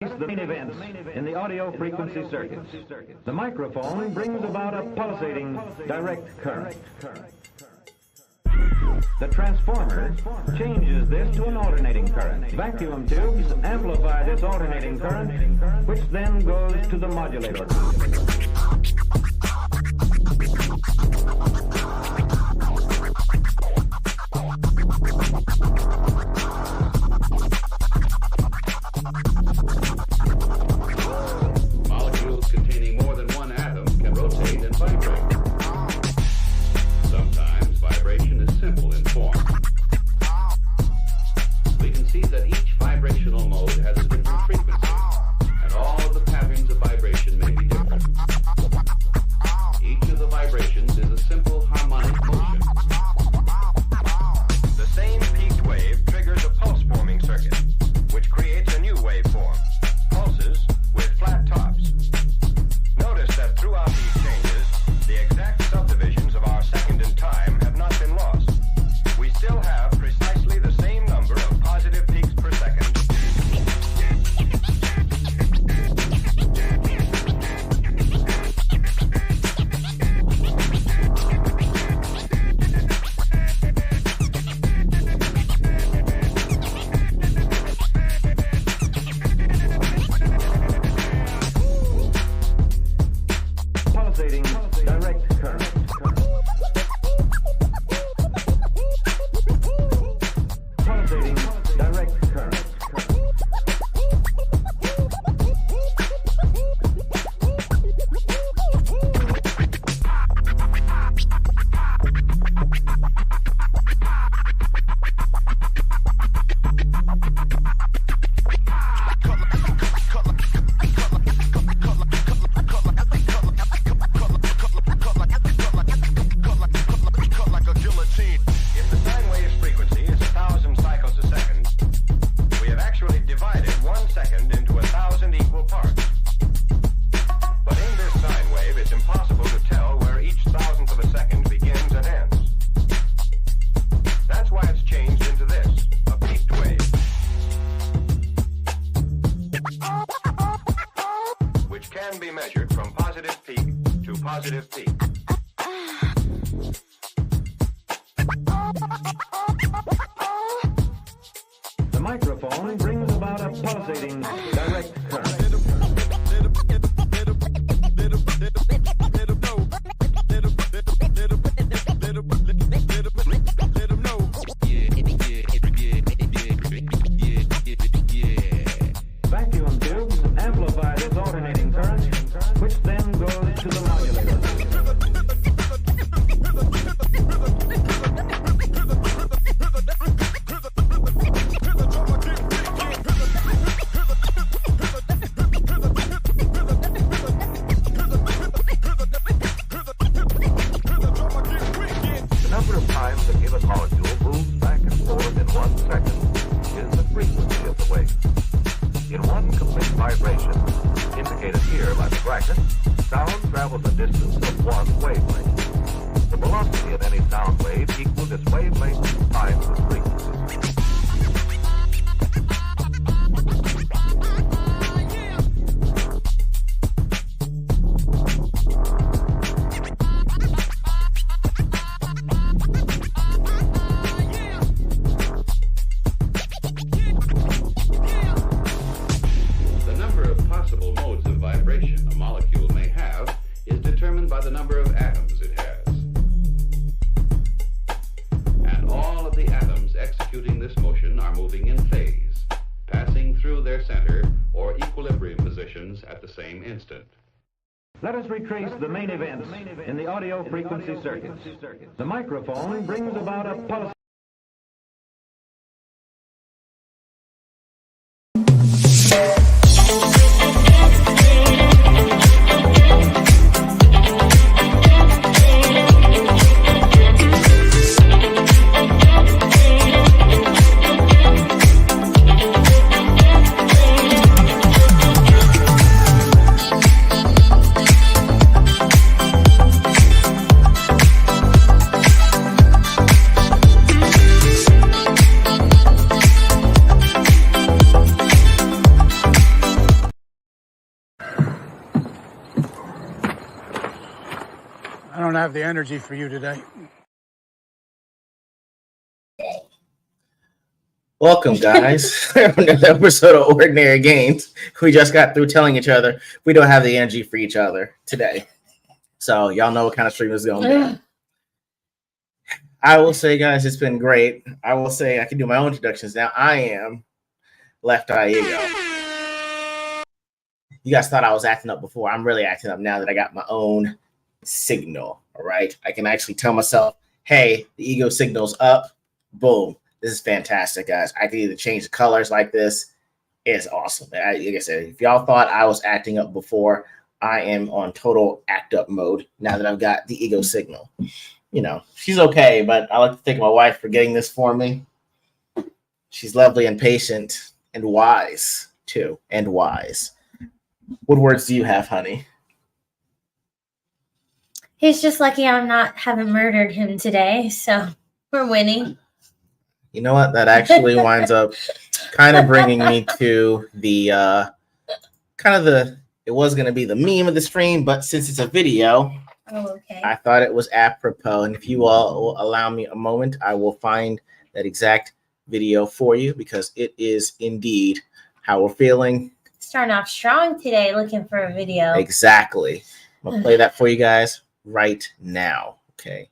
The main events in the audio frequency circuits. The microphone brings about a pulsating direct current. The transformer changes this to an alternating current. Vacuum tubes amplify this alternating current, which then goes to the modulator. Molecules containing more than one atom can rotate and vibrate. Sometimes vibration is simple in form. We can see that each vibrational mode has a different frequency, and all of the patterns of vibration may be different. Each of the vibrations is a simple harmonic motion. The same peaked wave triggers a pulse-forming circuit, which creates a new waveform, pulses with flat tops. Notice that throughout these changes, the exact subdivisions of our second and time have not been lost. We still have precisely the same number of positive peaks per second. Pulsating direct current. Pulsating direct current. If the sine wave's frequency is 1,000 cycles a second, we have actually divided 1 second into 1,000 equal parts. But in this sine wave, it's impossible to tell where each thousandth of a second begins and ends. That's why it's changed into this, a peaked wave, which can be measured from positive peak to positive peak. The microphone brings about a pulsating direct current. Vacuum tubes amplify this alternating current, which then goes to the modulator. The number of times a given molecule moves back and forth in 1 second is the frequency of the wave. In one complete vibration, indicated here by the bracket, sound travels a distance of 1 wavelength. The velocity of any sound wave equals its wavelength times the frequency. The number of possible modes of vibration a molecule may have is determined by the number of atoms it has. And all of the atoms executing this motion are moving in phase, passing through their center or equilibrium positions at the same instant. Let us retrace the main events in the audio frequency circuits. The microphone brings about a pulse. don't have the energy for you today. Welcome, guys, to another episode of Ordinary Games. We just got through telling each other we don't have the energy for each other today. So y'all know what kind of stream is going to be. I will say, guys, it's been great. I will say I can do my own introductions now. I am Left Eye E.G.O. You guys thought I was acting up before. I'm really acting up now that I got my own signal, all right? I can actually tell myself, hey, the ego signal's up. Boom. This is fantastic, guys. I can either change the colors like this. It's awesome. Like I said, if y'all thought I was acting up before, I am on total act up mode now that I've got the ego signal. You know, she's okay, but I like to thank my wife for getting this for me. She's lovely and patient and wise, too, and wise. What words do you have, honey? He's just lucky haven't murdered him today, so we're winning. You know what? That actually winds up kind of bringing me to the it was going to be the meme of the stream, but since it's a video, okay. I thought it was apropos. And if you all will allow me a moment, I will find that exact video for you because it is indeed how we're feeling. Starting off strong today, looking for a video. Exactly. I'm going to play that for you guys right now. Okay.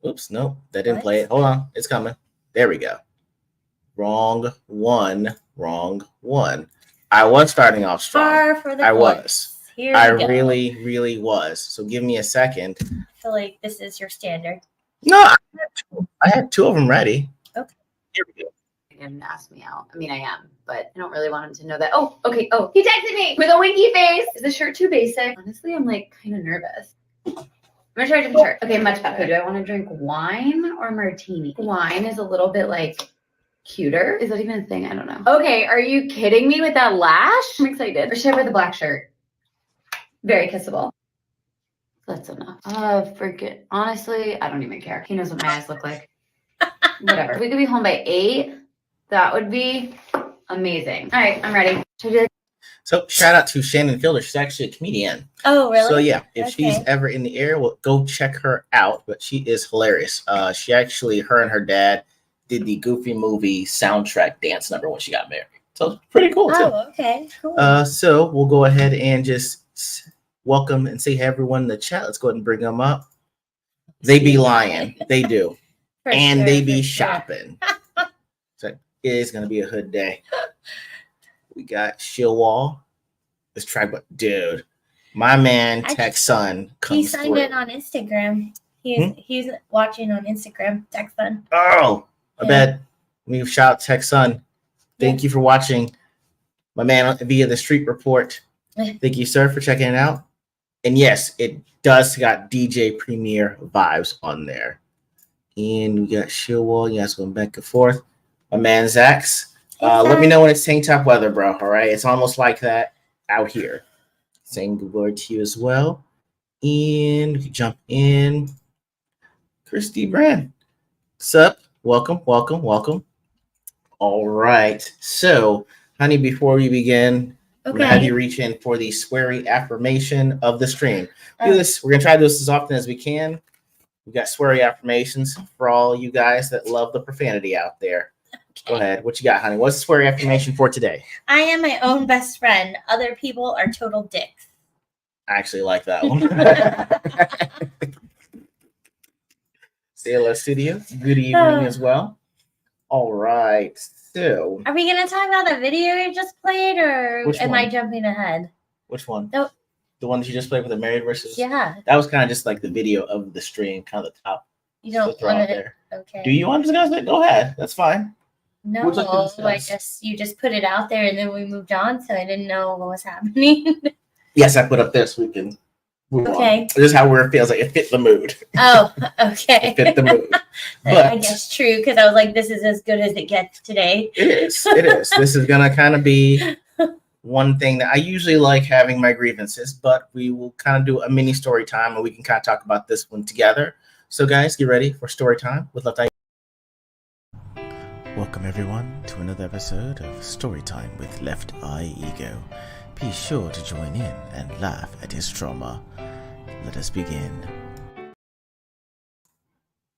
Oops, no, that didn't play it. Hold on, it's coming. There we go. Wrong one. I was starting off strong. Far for the I course. was. Here I we go. really was. So give me a second. I feel like this is your standard. No, I had two of them ready. Okay. Here we go. And ask me out. I mean, I am, but I don't really want him to know that. Oh, okay. Oh, he texted me with a winky face. Is the shirt too basic? Honestly, I'm like kind of nervous. I'm gonna try a different shirt. Okay, much better. Do I want to drink wine or martini? Wine is a little bit like cuter. Is that even a thing? I don't know. Okay, are you kidding me with that lash? I'm excited. Or should I wear the black shirt? Very kissable. That's enough. Forget. Honestly, I don't even care. He knows what my eyes look like. Whatever. If we could be home by 8, that would be amazing. All right, I'm ready. Should I do So shout out to Shannon Fielder. She's actually a comedian. Oh, really? So yeah, if she's Okay. ever in the air, well, go check her out. But she is hilarious. She actually, her and her dad did the Goofy movie soundtrack dance number when she got married. So it's pretty cool too. Oh, okay. Cool. So we'll go ahead and just welcome and say hey everyone in the chat. Let's go ahead and bring them up. They be lying. They do. For And sure, they be for sure. shopping. So it is going to be a hood day. We got She-Ro. Let's try, but dude, my man Tech Son comes He signed through. in on Instagram. He's watching on Instagram. Tech Fun. Oh, I Yeah. bet. We shout out Tech Son. Thank you for watching. My man via the Street Report. Thank you, sir, for checking it out. And yes, it does got DJ Premier vibes on there. And we got She-Ro. You guys going back and forth. My man Zax. Let me know when it's tank top weather, bro. All right. It's almost like that out here. Saying good word to you as well. And we can jump in. Christy Brand. Sup? Welcome. All right. So, honey, before we begin, I'm going to have you reach in for the sweary affirmation of the stream. Do this. We're going to try to do this as often as we can. We got sweary affirmations for all you guys that love the profanity out there. Go ahead. What you got, honey? What's the sweary affirmation for today? I am my own best friend. Other people are total dicks. I actually like that one. Sailor Studio. Good evening as well. All right. So, Are we going to talk about the video you just played, or Which am I one? jumping ahead? which one? No. The one that you just played with the married versus? Yeah. That was kind of just like the video of the stream, kind of the top. You don't to throw out want to. there. Okay. Do you want to discuss it? Go ahead. That's fine. No, Would you like to discuss? you just put it out there and then we moved on, so I didn't know what was happening. Yes, I put up this. We can move Okay. on. This is how it feels like. It fit the mood. Oh, okay. It fit the mood. I But guess true, because I was like, this is as good as it gets today. it is. It is. This is going to kind of be one thing that I usually like having my grievances, but we will kind of do a mini story time and we can kind of talk about this one together. So, guys, get ready for story time with Left Eye. Welcome, everyone, to another episode of Storytime with Left Eye E.G.O. be sure to join in and laugh at his trauma. Let us begin.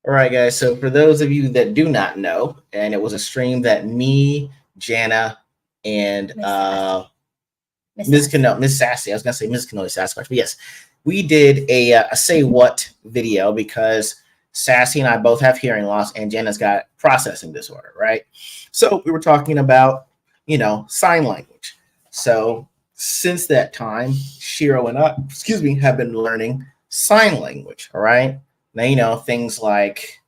All right, guys. So for those of you that do not know, and it was a stream that me, Jana, and Ms. Sassy. I was gonna say Ms. Cannoli Sasquatch, but yes, we did a say what video because Sassy and I both have hearing loss, and Jana's got processing disorder, right? So we were talking about, sign language. So since that time, She-Ro and I, have been learning sign language. All right. Now, things like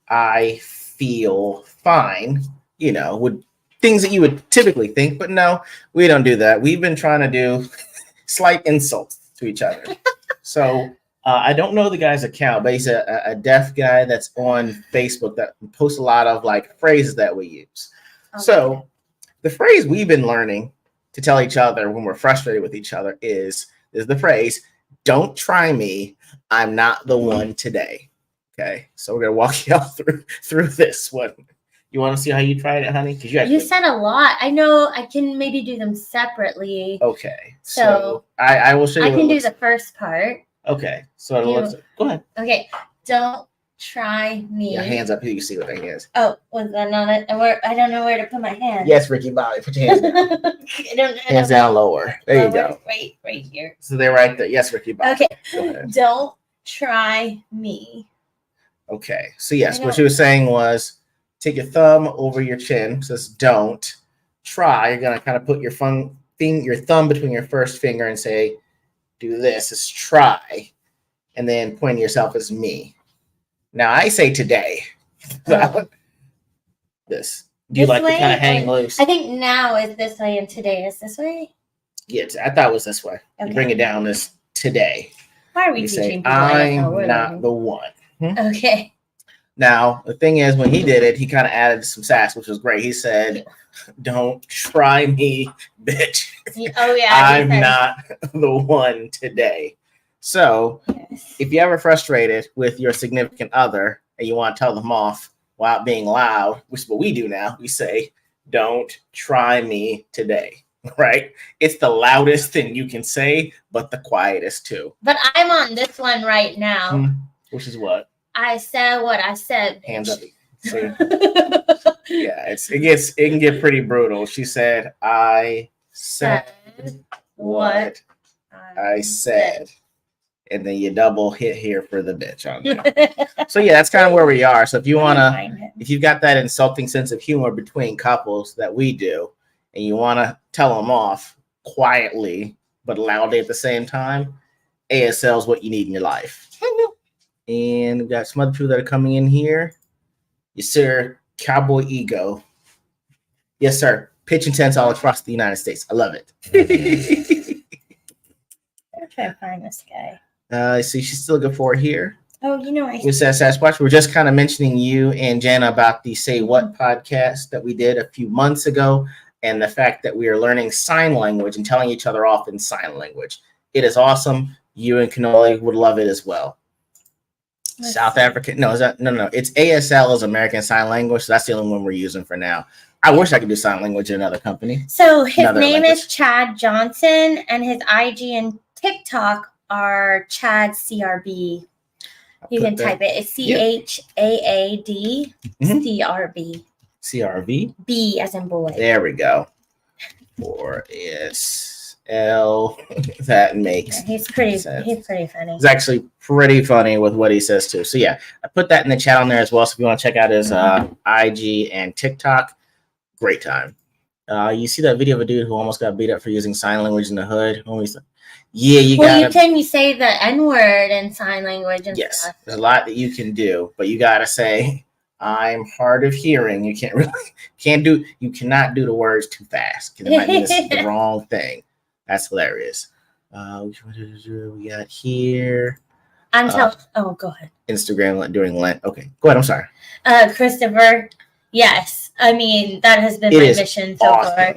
I feel fine, would things that you would typically think, but no, we don't do that. We've been trying to do slight insults to each other. So I don't know the guy's account, but he's a deaf guy that's on Facebook that posts a lot of phrases that we use. Okay. So the phrase we've been learning to tell each other when we're frustrated with each other is the phrase, "Don't try me. I'm not the one today." Okay, so we're gonna walk y'all through this one. You want to see how you tried it, honey? Because you said a lot. I know I can maybe do them separately. Okay, so I will show you. I can do the first part. Okay, so it looks. Go ahead. Okay, don't try me. Yeah, hands up here. You see what that is. Oh, was that not it? I don't know where to put my hands. Yes, Ricky Bobby, put your hands down. Hands down lower. There you go. Right here. So they're right there. Yes, Ricky Bobby. Okay. Go ahead. Don't try me. Okay. So yes, what she was saying was take your thumb over your chin. Says don't try. You're gonna kind of put your thumb between your first finger and say, do this. It's try, and then point yourself as me. Now I say today. This. Do you like to kind of hang loose? I think now is this way and today is this way. Yes, I thought it was this way. Okay. You bring it down as today. Why are we teaching people? I'm not the one. Okay. Now, the thing is, when he did it, he kind of added some sass, which was great. He said, "Don't try me, bitch." Oh, yeah. I'm not the one today. So, if you're ever frustrated with your significant other and you want to tell them off without being loud, which is what we do now, we say, "Don't try me today." Right? It's the loudest thing you can say, but the quietest too. But I'm on this one right now. Which is what? I said what I said. Hands up. See? Yeah, it can get pretty brutal. She said, "I said what I said." And then you double hit here for the bitch on there. So yeah, that's kind of where we are. So if you've got that insulting sense of humor between couples that we do, and you want to tell them off quietly but loudly at the same time, ASL is what you need in your life. And we've got some other people that are coming in here. Yes, sir. Cowboy E.G.O. Yes, sir. Pitch intense all across the United States. I love it. I'm trying to find this guy. See, she's still looking for it here. Oh, With Sasquatch, we're just kind of mentioning you and Jana about the Say What podcast that we did a few months ago, and the fact that we are learning sign language and telling each other off in sign language. It is awesome. You and Cannoli would love it as well. South African. No, it's ASL is American Sign Language. So that's the only one we're using for now. I wish I could do sign language in another company. So his name is Chad Johnson, and his IG and TikTok are Chad CRB. You can type it. It's CHAAD CRB. CRV? B as in boy. There we go. Or SL. That makes he's pretty funny. He's actually pretty funny with what he says too. So yeah, I put that in the chat on there as well. So if you want to check out his IG and TikTok, great time. You see that video of a dude who almost got beat up for using sign language in the hood? Yeah, you can you say the N-word in sign language and stuff. There's a lot that you can do, but you gotta say, "I'm hard of hearing." You you cannot do the words too fast because it might miss the wrong thing. That's hilarious. We got here. Go ahead. Instagram during Lent. Okay, go ahead. I'm sorry. Christopher. Yes, I mean that has been my mission so far.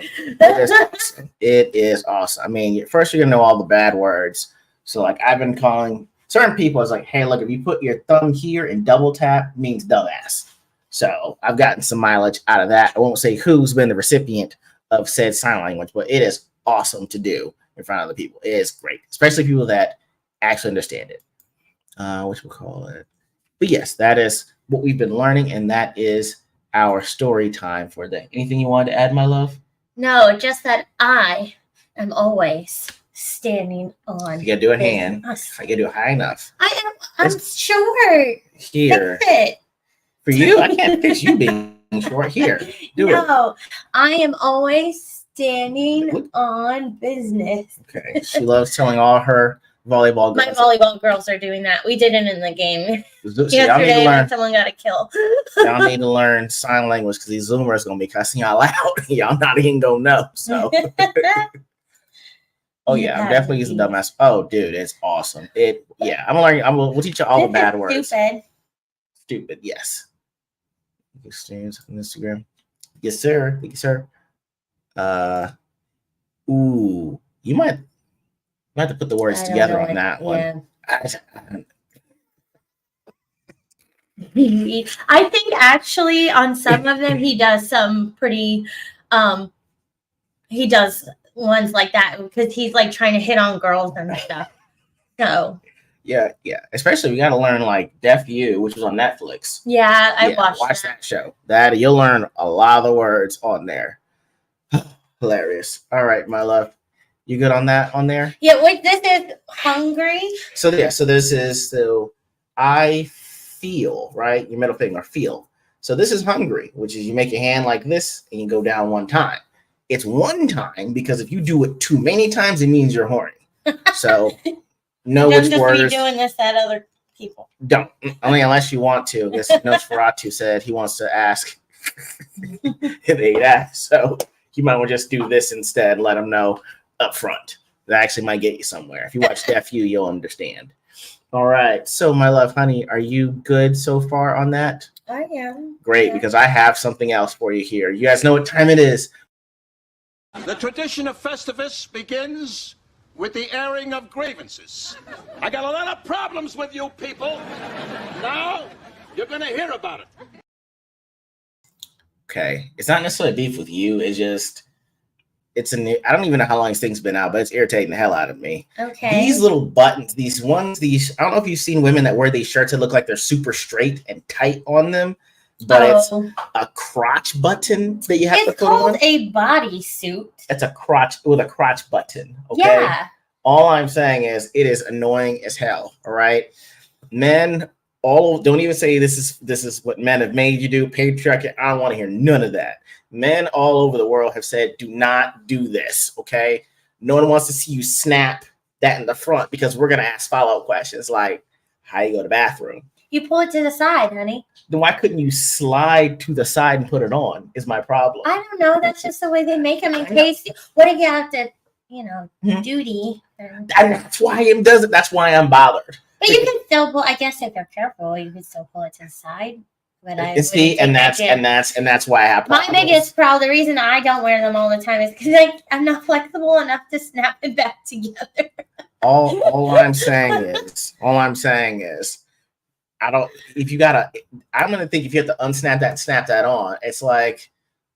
It is awesome. I mean, first you're gonna know all the bad words. So like I've been calling certain people. It's like, hey, look, if you put your thumb here and double tap, means dumbass. So I've gotten some mileage out of that. I won't say who's been the recipient of said sign language, but it is awesome to do in front of other people. It is great, especially people that actually understand it. Which we'll call it. But yes, that is what we've been learning, and that is our story time for the day. Anything you wanted to add, my love? No, just that I am always standing on. You gotta do it hand. I gotta do it high enough. I'm short. Here. Fix it. For you, I can't fix you being short. Here. Do it. No, I am always standing on business. Okay. She loves telling all her volleyball girls. My volleyball girls are doing that. We did it in the game. So Yesterday when someone got a kill. Y'all need to learn sign language because these Zoomers gonna be cussing y'all out. Y'all not even gonna know. So oh yeah, I'm definitely using dumbass. Oh dude, it's awesome. I'm learning. We'll teach you all the bad words. Stupid, yes. Exchange on Instagram. Yes, sir. Thank you, sir. You might have to put the words together on that one. I think actually on some of them he does some pretty he does ones like that because he's like trying to hit on girls and stuff. So yeah. Especially we gotta learn like Deaf U, which was on Netflix. Yeah, I watched that show. That you'll learn a lot of the words on there. Hilarious. All right, my love. You good on that on there? Yeah, wait, this is hungry. So this is I feel, right? Your middle finger, feel. So this is hungry, which is you make your hand like this and you go down one time. It's one time because if you do it too many times, it means you're horny. So know which words. Just doing this at other people. Don't. Only unless you want to. Because Nosferatu said he wants to ask. So you might want to just do this instead. Let them know up front. That actually might get you somewhere. If you watch Deaf U, you'll understand. All right. So, my love, honey, are you good so far on that? I am. Great, because I have something else for you here. You guys know what time it is. The tradition of Festivus begins with the airing of grievances. I got a lot of problems with you people. Now, you're going to hear about it. Okay. It's not necessarily beef with you. It's just, I don't even know how long this thing's been out, but it's irritating the hell out of me. Okay. These little buttons, I don't know if you've seen women that wear these shirts that look like they're super straight and tight on them, but it's a crotch button that you have to put on. It's called a bodysuit. It's a crotch with a crotch button. Okay. Yeah. All I'm saying is it is annoying as hell. All right. Men, don't even say this is what men have made you do. Patriarchy. I don't want to hear none of that. Men all over the world have said, do not do this. Okay. No one wants to see you snap that in the front because we're going to ask follow-up questions like, how you go to the bathroom? You pull it to the side, honey. Then why couldn't you slide to the side and put it on is my problem. I don't know. That's just the way they make them in case. What if you have to, duty? That's why him does it. That's why I'm bothered. But you can still pull. I guess if you're careful, you can still pull it to the side. But that's why I have my biggest problem. The reason I don't wear them all the time is because I'm not flexible enough to snap it back together. All I'm saying is, I'm gonna think if you have to unsnap that, snap that on. It's like,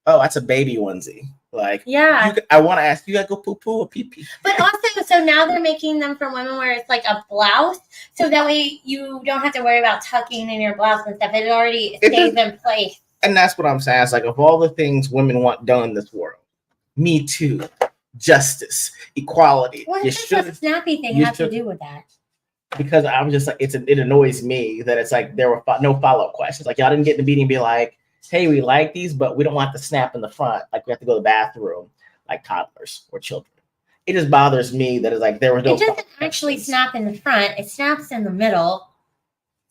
oh, that's a baby onesie. Like, yeah, I want to ask you, gotta go poo poo or pee pee. But also, so now they're making them for women where it's like a blouse, so that way you don't have to worry about tucking in your blouse and stuff. It already stays in place. And that's what I'm saying. It's like, of all the things women want done in this world, Me Too, justice, equality. What does the snappy thing have to do with that? Because I'm just like, it annoys me that it's like there were no follow-up questions. Like, y'all didn't get in the meeting and be like, hey, we like these, but we don't want the snap in the front. Like, we have to go to the bathroom like toddlers or children. It just bothers me that it's like there was no. It doesn't actually snap in the front. It snaps in the middle.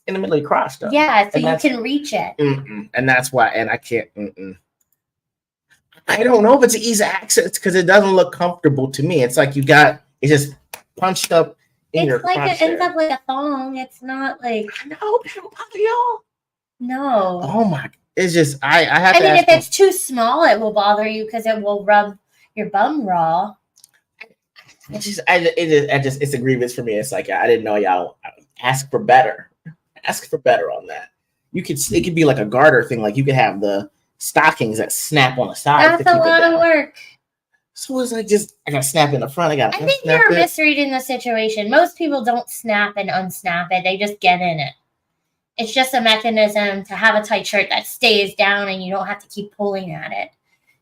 In the middle of your crotch, though. Yeah, so you can reach it. And that's why, and I can't. I don't know if it's easy access because it doesn't look comfortable to me. It's like it's just punched up in your crotch. It ends up like a thong. It's not like. No, that'll bother y'all. No. Oh my. It's just I have to. I mean, if it's too small, it will bother you because it will rub your bum raw. It's a grievance for me. It's like I didn't know y'all ask for better. Ask for better on that. It could be like a garter thing. Like you could have the stockings that snap on the side. That's a lot of work. So it's like I gotta snap in the front. I think you're misreading the situation. Most people don't snap and unsnap it. They just get in it. It's just a mechanism to have a tight shirt that stays down and you don't have to keep pulling at it.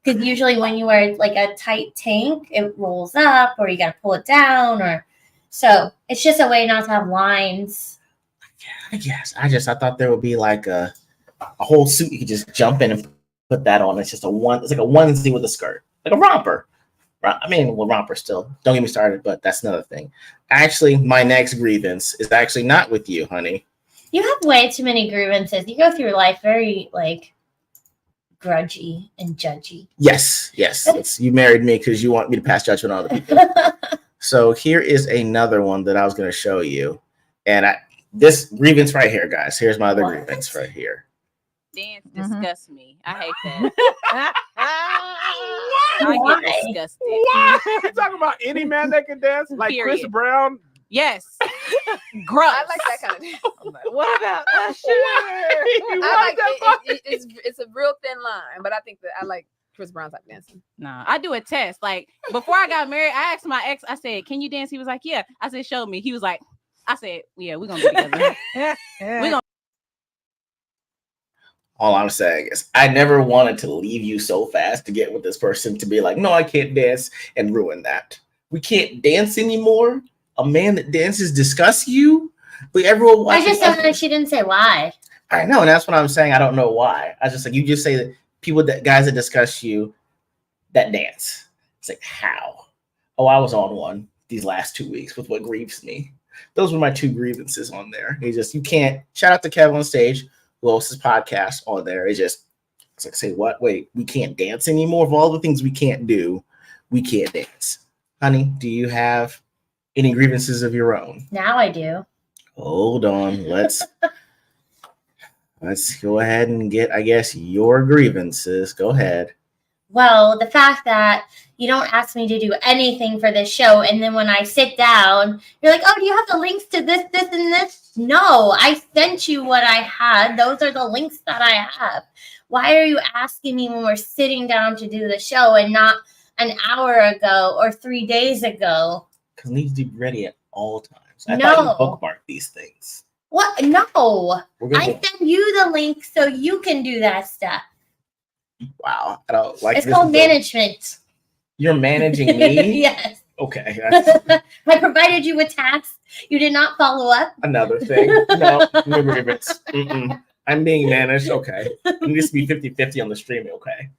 Because usually when you wear like a tight tank, it rolls up or you got to pull it down. So it's just a way not to have lines. I guess. I thought there would be like a whole suit you could just jump in and put that on. It's just it's like a onesie with a skirt. Like a romper. I mean, well, romper still. Don't get me started, but that's another thing. Actually, my next grievance is actually not with you, honey. You have way too many grievances. You go through life very, like, grudgy and judgy. Yes. You married me because you want me to pass judgment on other people. So here is another one that I was going to show you. And this grievance right here, guys. Here's my other grievance right here. Dance disgusts me. I hate that. What? I get disgusted. What? You talking about any man that can dance? Like Period. Chris Brown? Yes. Gross. I like that kind of dance. I'm like, what about Usher? I like it's a real thin line, but I think that I like Chris Brown type dancing. No, I do a test. Like before I got married, I asked my ex, I said, "Can you dance?" He was like, "Yeah." I said, "Show me." He was like, I said, "Yeah, we're gonna be together." We're gonna. All I'm saying is I never wanted to leave you so fast to get with this person to be like, no, I can't dance and ruin that. We can't dance anymore. A man that dances disgusts you, but everyone watching. I just don't know. She didn't say why. I know, and that's what I'm saying. I don't know why. I just like you just say that guys that discuss you that dance. It's like how? Oh, I was on one these last 2 weeks with what grieves me. Those were my two grievances on there. You can't. Shout out to Kevin on stage who hosts his podcast on there. It's like say what? Wait, we can't dance anymore. Of all the things we can't do, we can't dance. Honey, do you have any grievances of your own? Now I do. Hold on. Let's go ahead and get, I guess, your grievances. Go ahead. Well, the fact that you don't ask me to do anything for this show, and then when I sit down, you're like, oh, do you have the links to this, this, and this? No, I sent you what I had. Those are the links that I have. Why are you asking me when we're sitting down to do the show and not an hour ago or 3 days ago? Because it needs to be ready at all times. I No. thought you bookmark these things. What? No. I send you the link so you can do that stuff. Wow. I don't like It's this. called management. You're managing me? Yes. Okay. I provided you with tasks. You did not follow up. Another thing. No grievance. I'm being managed. Okay. It needs to be 50-50 on the stream. Okay.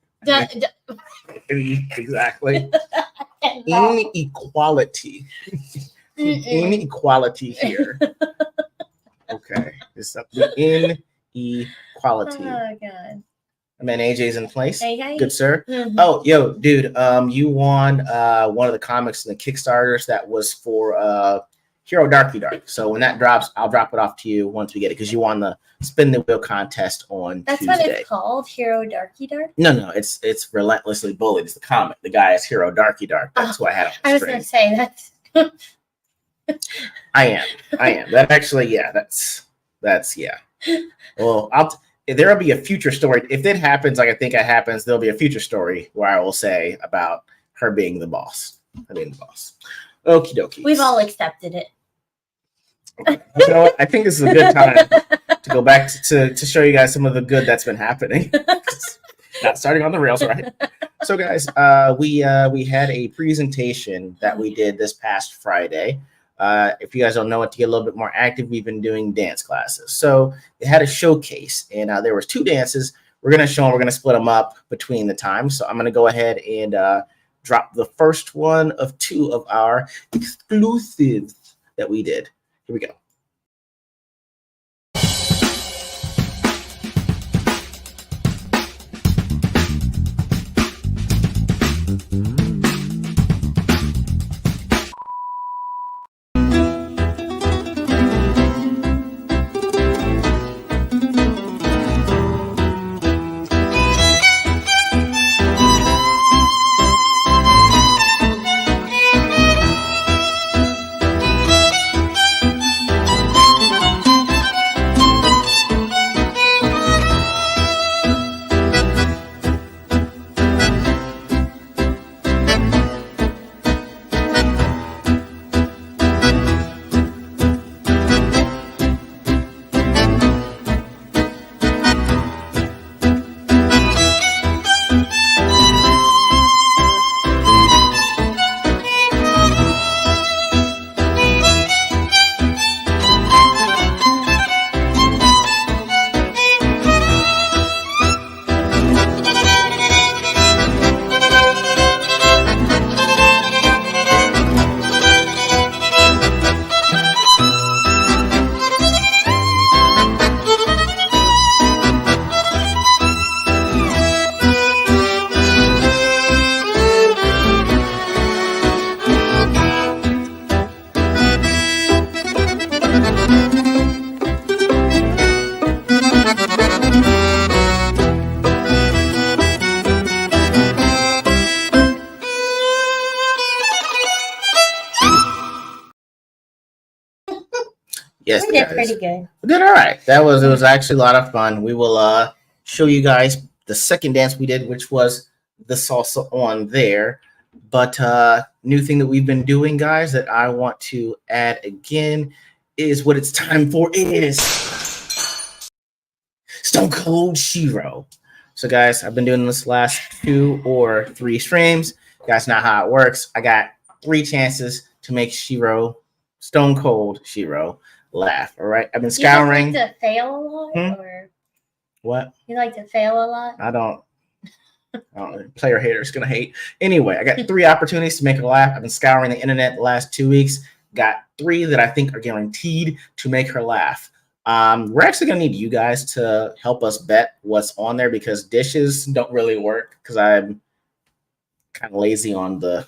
Exactly. Inequality. Inequality here. Okay. It's up to inequality. Oh, God. And then AJ's in place. Hey. Good, sir. Mm-hmm. Oh, yo, dude, you won one of the comics in the Kickstarters that was for Hero Darky Dark. So when that drops, I'll drop it off to you once we get it because you won the Spin the Wheel contest on That's Tuesday. what it's called, Hero Darky Dark? No, it's Relentlessly Bullied. It's the comic. The guy is Hero Darky Dark. That's who I had on the I was stream. going to say that. I am. That actually, yeah, that's yeah. Well, there'll be a future story. If it happens, like I think it happens, there'll be a future story where I will say about her being the boss. Okie dokie. We've all accepted it. Okay. You know what? I think this is a good time to go back to show you guys some of the good that's been happening. Not starting on the rails, right? So, guys, we had a presentation that we did this past Friday. If you guys don't know it, to get a little bit more active, we've been doing dance classes. So they had a showcase, and there was 2 dances. We're going to show them. We're going to split them up between the times. So I'm going to go ahead and drop the first one of 2 of our exclusives that we did. Here we go. Yes, We did pretty good. We did all right. It was actually a lot of fun. We will show you guys the second dance we did, which was the salsa on there. But new thing that we've been doing, guys, that I want to add again is what it's time for is Stone Cold She-Ro. So, guys, I've been doing this last 2 or 3 streams. You guys know how it works. I got 3 chances to make She-Ro, Stone Cold She-Ro, laugh. All right, I've been scouring. You like to fail a lot, or what? You like to fail a lot? I don't. Player haters gonna hate. Anyway, I got 3 opportunities to make her laugh. I've been scouring the internet the last 2 weeks. Got 3 that I think are guaranteed to make her laugh. We're actually gonna need you guys to help us bet what's on there because dishes don't really work because I'm kind of lazy on the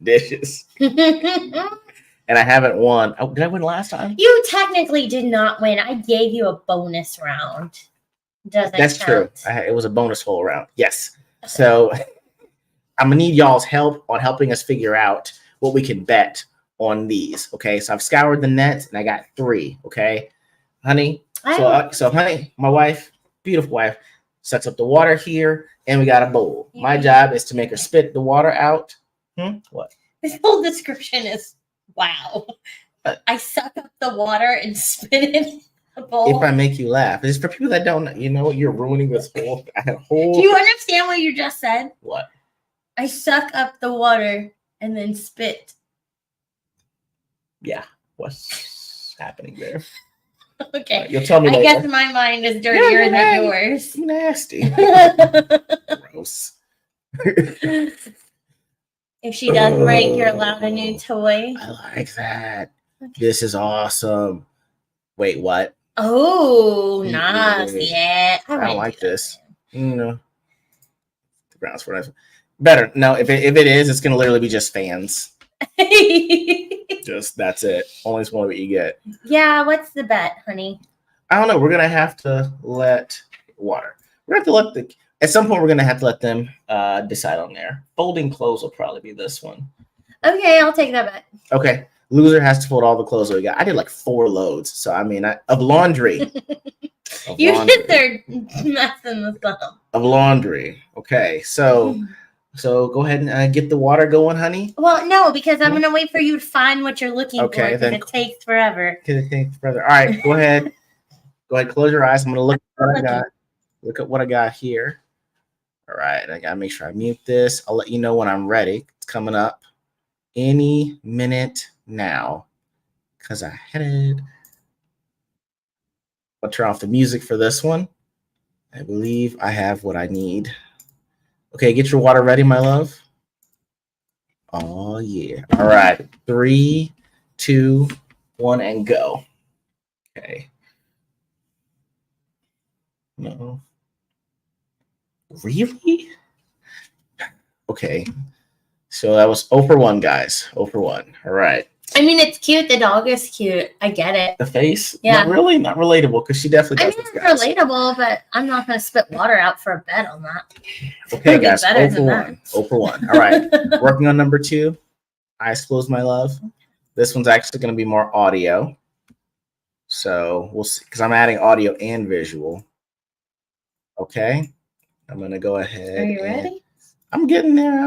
dishes. And I haven't won. Oh, did I win last time? You technically did not win. I gave you a bonus round. That's count. True. It was a bonus hole round. Yes. So I'm gonna need y'all's help on helping us figure out what we can bet on these. Okay. So I've scoured the net and I got 3. Okay, honey. So honey, my wife, beautiful wife, sets up the water here, and we got a bowl. Yeah. My job is to make her spit the water out. What? This whole description is wow. I suck up the water and spit it in the bowl. If I make you laugh, it's for people that don't. You know, you're ruining this whole. Do you understand what you just said? What? I suck up the water and then spit. Yeah. What's happening there? Okay. You'll tell me later. I guess my mind is dirtier than yours. Nasty. Gross. If she does break, you're allowed a new toy. I like that. Okay. This is awesome. Wait, what? Oh, nice. Yeah. I don't like this. No. The grounds for that. Better. No, if it is, it's gonna literally be just fans. Just that's it. Only one what you get. Yeah, what's the bet, honey? I don't know. We're gonna have to let water. We're gonna have to let at some point we're gonna have to let them decide on there. Folding clothes will probably be this one. Okay, I'll take that bet. Okay. Loser has to fold all the clothes that we got. I did like 4 loads. So I mean of laundry. You did their messing with them. Of laundry. Okay, so go ahead and get the water going, honey. Well, no, because I'm gonna wait for you to find what you're looking for. Then it takes forever. It takes forever. All right, go ahead. Go ahead, close your eyes. I'm gonna look at what I got. Look at what I got here. All right, I gotta make sure I mute this. I'll let you know when I'm ready. It's coming up any minute now because I had it. I'll turn off the music for this one. I believe I have what I need. Okay, get your water ready, my love. Oh, yeah. All right. 3, 2, 1, and go. Okay. No. Really? Okay. So that was 0 for 1, guys. 0 for 1. All right. I mean, it's cute. The dog is cute. I get it. The face? Yeah. Not really? Not relatable because she definitely does. I mean, it's relatable, but I'm not going to spit water out for a bet on that. Okay, guys. 0 for 1. 0 for 1. All right. Working on number 2. Eyes closed, my love. This one's actually going to be more audio. So we'll see because I'm adding audio and visual. Okay. I'm going to go ahead. Are you ready? I'm getting there.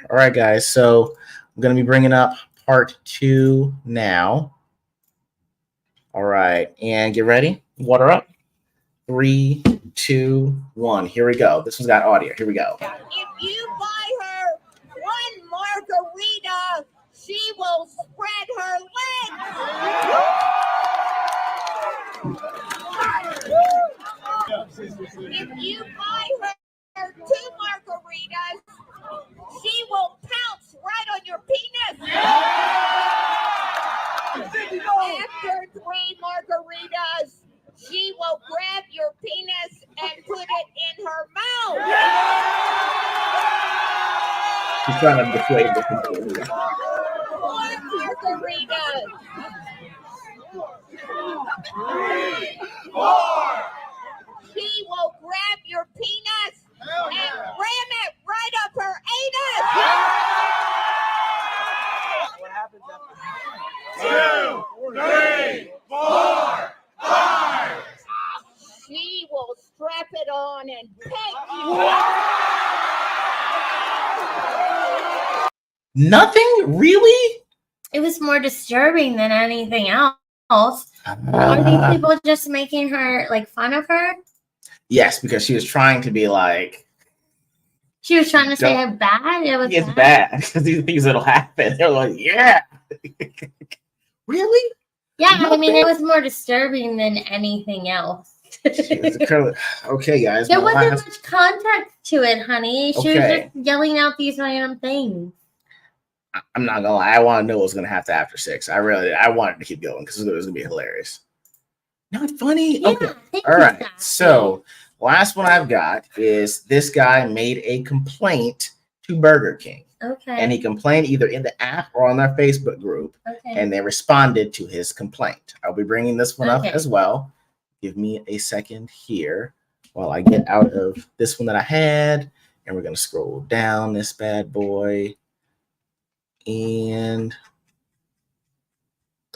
All right, guys. So I'm going to be bringing up part 2 now. All right. And get ready. Water up. 3, 2, 1. Here we go. This one's got audio. Here we go. If you buy her 1 margarita, she will spread her legs. If you buy her 2 margaritas, she will pounce right on your penis. After 3 margaritas, she will grab your penis and put it in her mouth. She's trying to dissuade the people. 4 margaritas. 4. She will grab your penis and ram it right up her anus. What happens after 2, 3, on and peg you. Nothing really. It was more disturbing than anything else. Are these people just making her like fun of her? Yes, because she was trying to be like. She was trying to say it bad. It was it's bad because these things that'll happen. They're like, yeah. Really? Yeah, I mean, it was more disturbing than anything else. Okay, guys. There wasn't much context to it, honey. She was Okay. just yelling out these random things. I'm not gonna lie. I want to know what's gonna happen after 6. I wanted to keep going because it was gonna be hilarious. Not funny. Yeah, Okay. All right. So last one I've got is this guy made a complaint to Burger King. Okay. And he complained either in the app or on their Facebook group. Okay. And they responded to his complaint. I'll be bringing this one up Okay. as well. Give me a second here while I get out of this one that I had. And we're going to scroll down this bad boy. And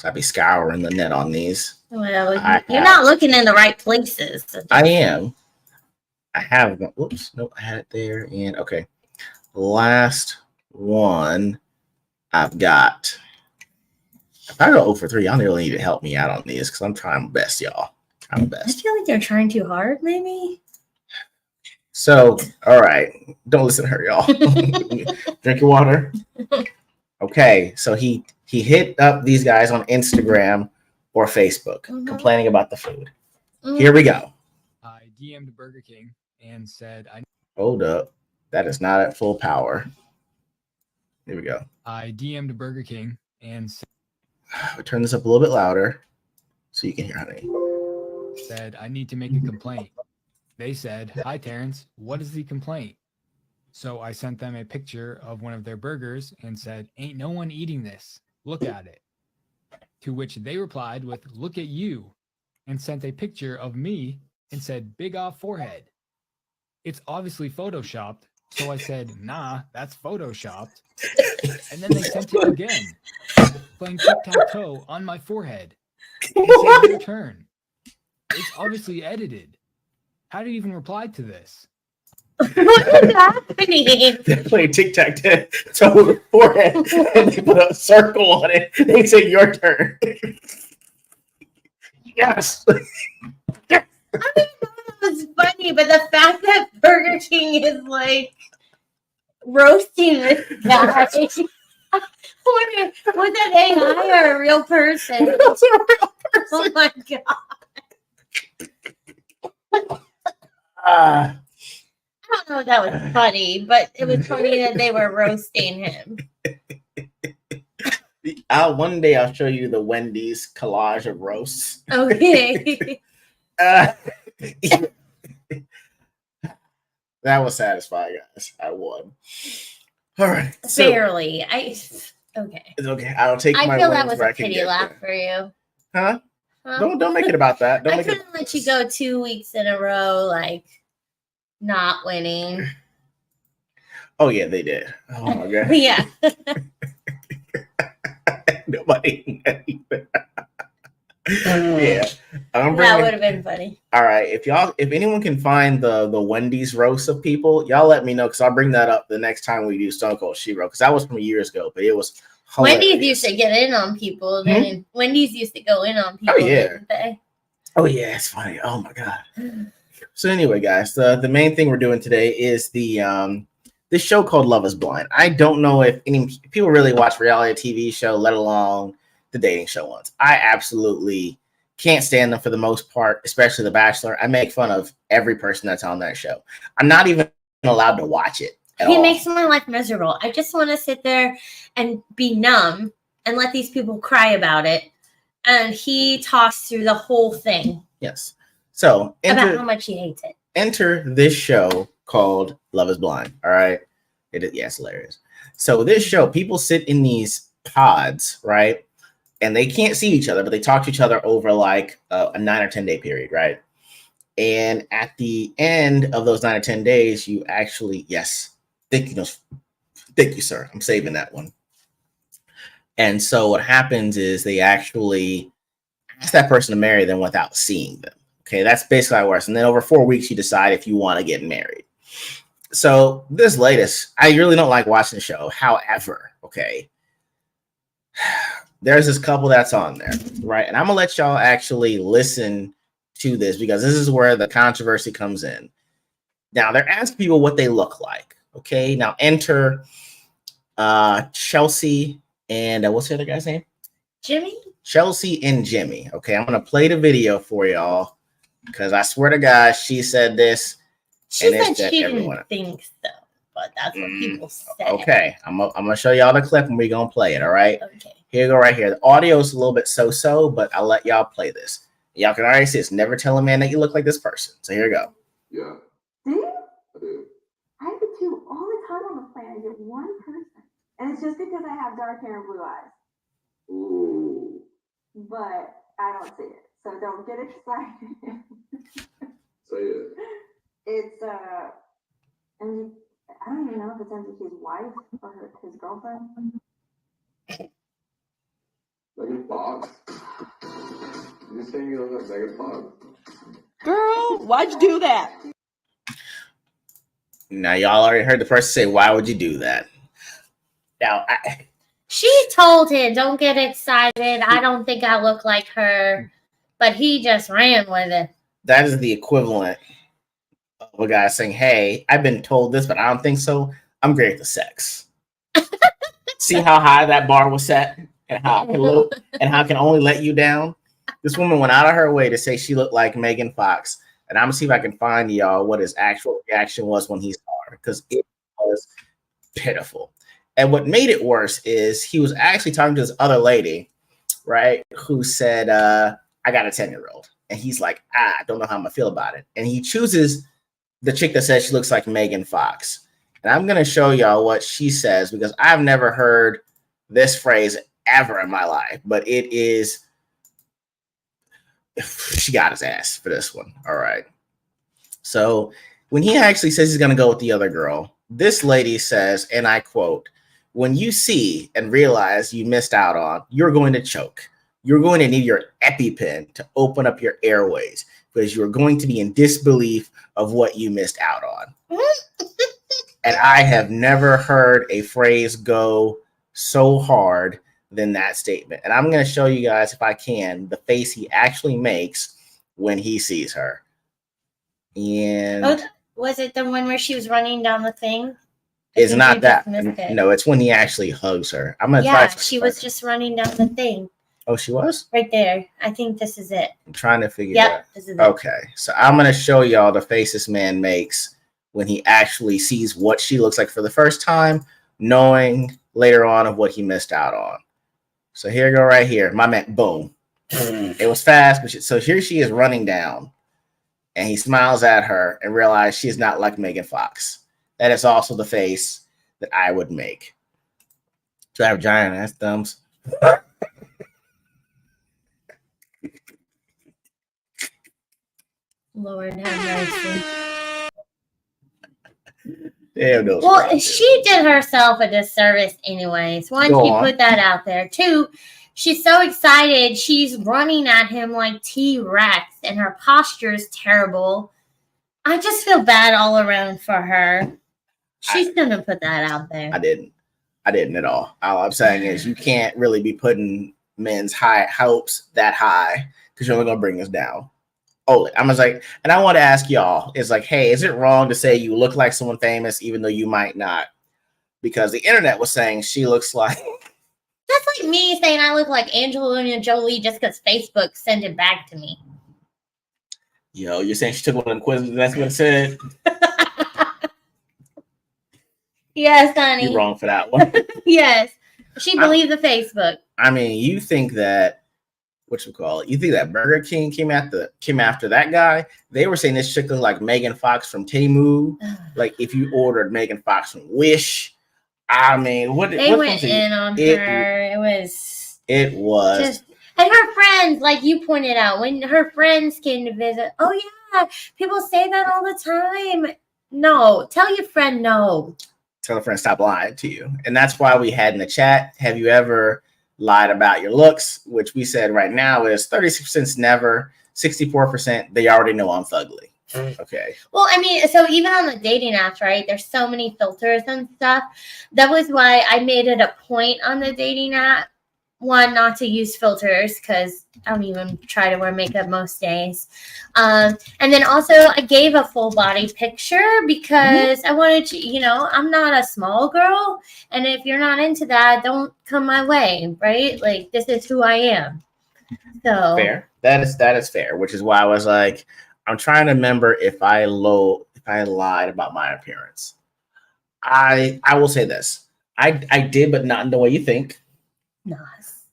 I'll be scouring the net on these. Well, you're not looking in the right places. I am. I have. Whoops. Nope. I had it there. And okay. Last one I've got. If I go 0 for 3, y'all really need to help me out on these because I'm trying my best, y'all. Trying my I best. feel like you're trying too hard, maybe. So, all right. Don't listen to her, y'all. Drink your water. Okay. So he hit up these guys on Instagram or Facebook complaining about the food. Here we go. I DM'd Burger King and said, Hold up. That is not at full power. Here we go. I DM'd Burger King and Turn this up a little bit louder so you can hear, honey. said, I need to make a complaint. They said, hi, Terrence, what is the complaint? So I sent them a picture of one of their burgers and said, ain't no one eating this. Look at it. To which they replied with, look at you, and sent a picture of me and said, big off forehead. It's obviously photoshopped. So I said, nah, that's photoshopped. And then they sent it again, playing tic-tac-toe on my forehead. And said, your turn. It's obviously edited. How do you even reply to this? What is happening? They play tic-tac-toe on the forehead and they put a circle on it. They say your turn. Yes. I mean, that was funny, but the fact that Burger King is like roasting this guy. Was that AI or a real person? It was a real person. Oh my god. I don't know if that was funny, but it was funny that they were roasting him. One day I'll show you the Wendy's collage of roasts. Okay. That was satisfying, guys. I won. All right. Barely. Okay. It's okay. I'll take my I feel that wins was where a I can pity get laugh there. for you. Huh? Don't make it about that. Don't I make it. couldn't let you go 2 weeks in a row, like not winning. Oh yeah, they did. Oh my god. Yeah. Nobody. Yeah. That would have been funny. All right. If anyone can find the Wendy's roast of people, y'all let me know because I'll bring that up the next time we do Stone Cold She-Ro because that was from years ago, but it was hilarious. Wendy's used to get in on people. Then Wendy's used to go in on people. Oh yeah. Didn't they? Oh yeah, it's funny. Oh my god. So anyway, guys, the main thing we're doing today is this show called Love Is Blind. I don't know if any people really watch reality TV show, let alone the dating show ones. I absolutely can't stand them for the most part, especially The Bachelor. I make fun of every person that's on that show. I'm not even allowed to watch it at all. Makes my life miserable. I just want to sit there and be numb and let these people cry about it. And he talks through the whole thing. Yes. So about how much he hates it. Enter this show called Love Is Blind. All right. It's hilarious. So this show, people sit in these pods, right? And they can't see each other, but they talk to each other over like a 9 or 10 day period, right? And at the end of those 9 or 10 days, you actually, yes, thank you, sir. I'm saving that one. And so what happens is they actually ask that person to marry them without seeing them. Okay, that's basically how it works. And then over 4 weeks, you decide if you want to get married. So this latest, I really don't like watching the show. However, okay, there's this couple that's on there, right? And I'm gonna let y'all actually listen to this because this is where the controversy comes in. Now they're asking people what they look like. Okay, now enter Chelsea and what's the other guy's name? Jimmy. Chelsea and Jimmy. Okay, I'm gonna play the video for y'all because I swear to God, she said this. She said she didn't think so, but that's what people say. Okay, I'm gonna show y'all the clip and we're gonna play it. All right. Okay. Here you go right here. The audio is a little bit so, but I'll let y'all play this. Y'all can already see it's never tell a man that you look like this person. So here you go. Yeah. Do you? I do. I do too. All the time on the planet, you're one person. And it's just because I have dark hair and blue eyes. Ooh. But I don't see it. So don't get excited. Say it. It's MG, I don't even know if it's MGK's wife or his girlfriend. Megan Fox. You saying you look like Megan Fox? Girl, why'd you do that? Now y'all already heard the person say, "Why would you do that?" Now, she told him, "Don't get excited. I don't think I look like her," but he just ran with it. That is the equivalent of a guy saying, "Hey, I've been told this, but I don't think so. I'm great at the sex." See how high that bar was set, and how it can only let you down. This woman went out of her way to say she looked like Megan Fox, and I'm gonna see if I can find y'all what his actual reaction was when he saw her, because it was pitiful. And what made it worse is he was actually talking to this other lady, right, who said, "I got a 10-year-old," and he's like, "I don't know how I'm gonna feel about it," and he chooses the chick that says she looks like Megan Fox. And I'm gonna show y'all what she says because I've never heard this phrase ever in my life, but it is. She got his ass for this one. All right. So when he actually says he's going to go with the other girl, this lady says, and I quote, "When you see and realize you missed out on, you're going to choke. You're going to need your EpiPen to open up your airways because you're going to be in disbelief of what you missed out on." And I have never heard a phrase go so hard than that statement. And I'm going to show you guys, if I can, the face he actually makes when he sees her. And was it the one where she was running down the thing? It's not that. No, it's when he actually hugs her. I'm gonna try. She was just running down the thing. Oh, she was? Right there. I think this is it. I'm trying to figure it out. This is it. Okay. So I'm gonna show y'all the face this man makes when he actually sees what she looks like for the first time, knowing later on of what he missed out on. So here you go right here. My man, boom. It was fast, but so here she is running down, and he smiles at her and realizes she's not like Megan Fox. That is also the face that I would make. Do I have giant ass thumbs? Lord have mercy. Damn, those well, she did herself a disservice anyways. One, Go she on. put that out there. Two, she's so excited. She's running at him like T-Rex, and her posture is terrible. I just feel bad all around for her. She shouldn't put that out there. I didn't at all. All I'm saying is you can't really be putting men's high hopes that high because you're only gonna bring us down. Oh, I was like, and I want to ask y'all, it's like, hey, is it wrong to say you look like someone famous even though you might not? Because the internet was saying she looks like. That's like me saying I look like Angelina Jolie just because Facebook sent it back to me. Yo, you're saying she took one of them quizzes and that's what it said? Yes, honey. You're wrong for that one. Yes. She believed the Facebook. I mean, you think that you think that Burger King came after that guy? They were saying this chick looked like Megan Fox from Temu. Like if you ordered Megan Fox from Wish. I mean, they went in on her. It was just, and her friends, like you pointed out, when her friends came to visit. Oh yeah, people say that all the time. No, tell your friend no. Tell a friend stop lying to you. And that's why we had in the chat, have you ever lied about your looks? Which we said right now is 36% never, 64%, they already know I'm fugly. Okay. Well, I mean, so even on the dating apps, right? There's so many filters and stuff. That was why I made it a point on the dating app, one, not to use filters because I don't even try to wear makeup most days. And then also I gave a full body picture because I wanted to, you know, I'm not a small girl. And if you're not into that, don't come my way, right? Like, this is who I am. So Fair. That is fair, which is why I was like, I'm trying to remember if I lied about my appearance. I will say this. I did, but not in the way you think. Nas.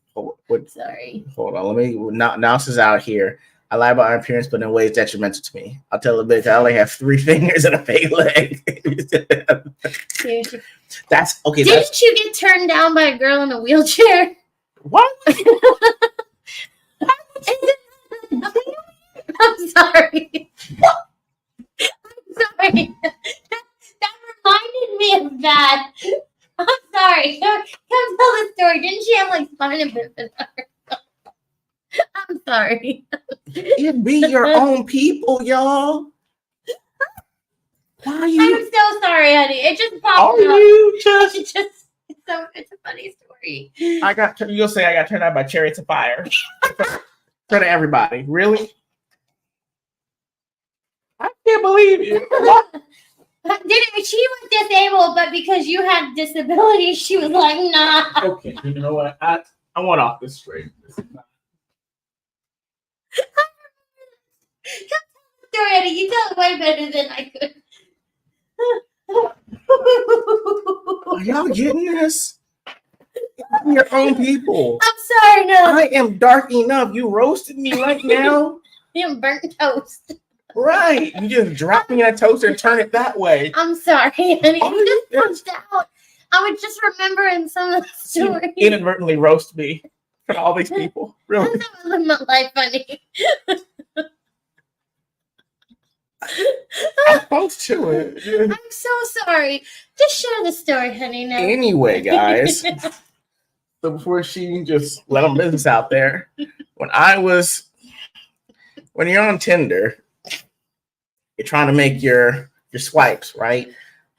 Sorry. Hold on. Let me Nas is out here. I lie about my appearance, but in ways detrimental to me. I'll tell a bitch I only have 3 fingers and a fake leg. That's okay. Didn't you get turned down by a girl in a wheelchair? What? I'm sorry. I'm sorry. That reminded me of that. I'm sorry. Come tell the story. Didn't she have like spina bifida? I'm sorry. It be your own people, y'all. Why are you? I'm so sorry, honey. It just popped Are up. you just? It's a funny story. You'll say I got turned out by chariots of fire. For everybody, really? I can't believe you. She was disabled, but because you had disabilities, she was like, nah. Okay, you know what? I want off this straight. Story, you tell it way better than I could. Are y'all getting this? Your own people. I'm sorry, no. I am dark enough. You roasted me right now. You burnt toast. Right. You just drop me in a toaster and turn it that way. I'm sorry, honey. You just punched out. I was just remembering some of the stories. You inadvertently roast me for all these people. Really? That was in my life, honey. I'm close to it. I'm so sorry. Just share the story, honey. Now. Anyway, guys. So before she just let them business out there, when you're on Tinder, you're trying to make your swipes, right?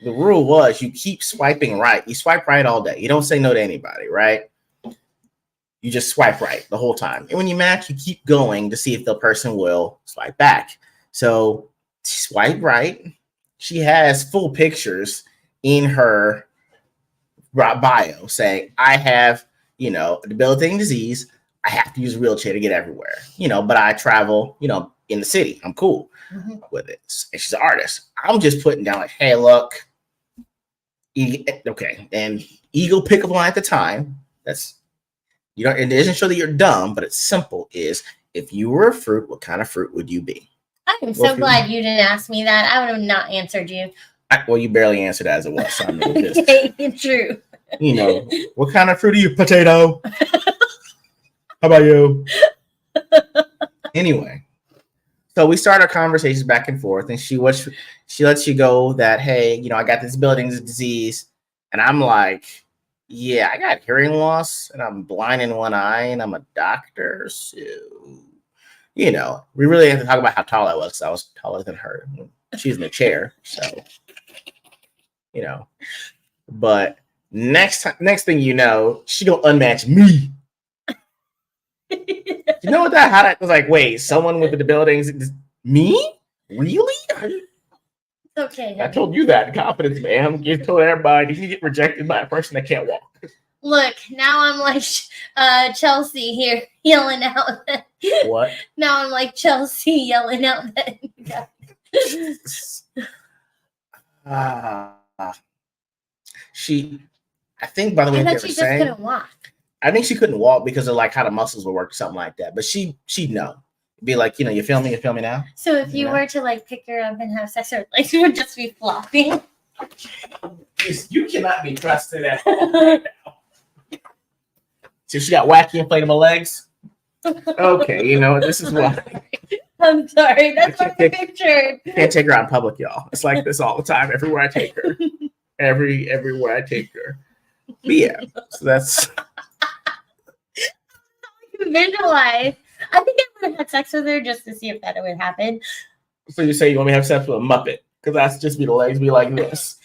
The rule was you keep swiping right. You swipe right all day. You don't say no to anybody, right? You just swipe right the whole time. And when you match, you keep going to see if the person will swipe back. So swipe right. She has full pictures in her bio saying, I have, a debilitating disease. I have to use a wheelchair to get everywhere, but I travel, in the city. I'm cool with it. And she's an artist. I'm just putting down like, hey, look. Okay. And E.G.O pickup line at the time. That's, it doesn't show that you're dumb, but it's simple is if you were a fruit, what kind of fruit would you be? I am so glad you didn't ask me that. I would have not answered you. Well, you barely answered as it was. So I mean, okay, true. What kind of fruit are you? Potato. How about you? Anyway, so we start our conversations back and forth, and she lets you go that, hey, I got this building disease, and I'm like, yeah, I got hearing loss, and I'm blind in one eye, and I'm a doctor, so we really have to talk about how tall I was because I was taller than her. She's in a chair, so But next thing you know, she gonna unmatch me. You know what how that was like? Wait, someone with the debilitating me? Really? It's okay. I told you that in confidence, ma'am. You told everybody you get rejected by a person that can't walk. Look, now I'm like Chelsea here yelling out. What? Now I'm like Chelsea yelling out that. I think, by the way, I they thought were she just saying, couldn't walk. I think she couldn't walk because of like how the muscles would work or something like that. But she'd know. Be like, you feel me? You feel me now? So if you were to like pick her up and have sex, her legs would just be flopping. You cannot be trusted at all right now. So she got wacky inflatable legs? Okay, this is why. I'm sorry. That's what I pictured. Can't take her out in public, y'all. It's like this all the time. Everywhere I take her. Everywhere I take her. But yeah, so that's... Visualize. I think I would had sex with her just to see if that would happen. So you say you want me to have sex with a Muppet? Because that's just be the legs be like this.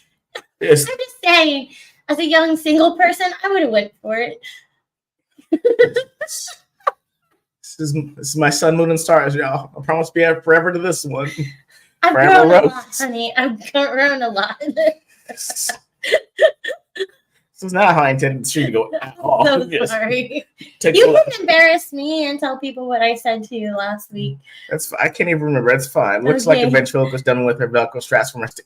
Yes. I'm just saying, as a young single person, I would have went for it. This is my sun, moon, and stars, y'all. I promise to be here forever to this one. I've Forever grown a roast. lot, honey. I've grown a lot. This is not how I intended the street to go at all. So Yes. sorry. Take You the left. can embarrass me and tell people what I said to you last week. That's I can't even remember. It's fine. Looks like a Okay. ventriloquist done with her Velcro straps from her stick.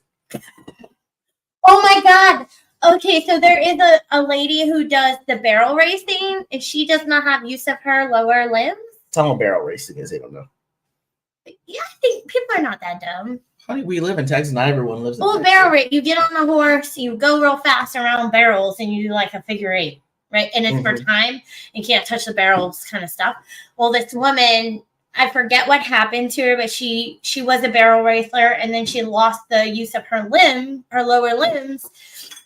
Oh my god. Okay, so there is a lady who does the barrel racing. If she does not have use of her lower limbs, Tell them barrel racing is. They don't know. yeah, I think people are not that dumb. Honey, we live in Texas. Not everyone lives in Well, Texas. barrel race, you get on the horse, you go real fast around barrels, and you do like a figure eight, right? And it's for Mhm. time. You can't touch the barrels, kind of stuff. Well, this woman, I forget what happened to her, but she was a barrel racer, and then she lost the use of her lower limbs.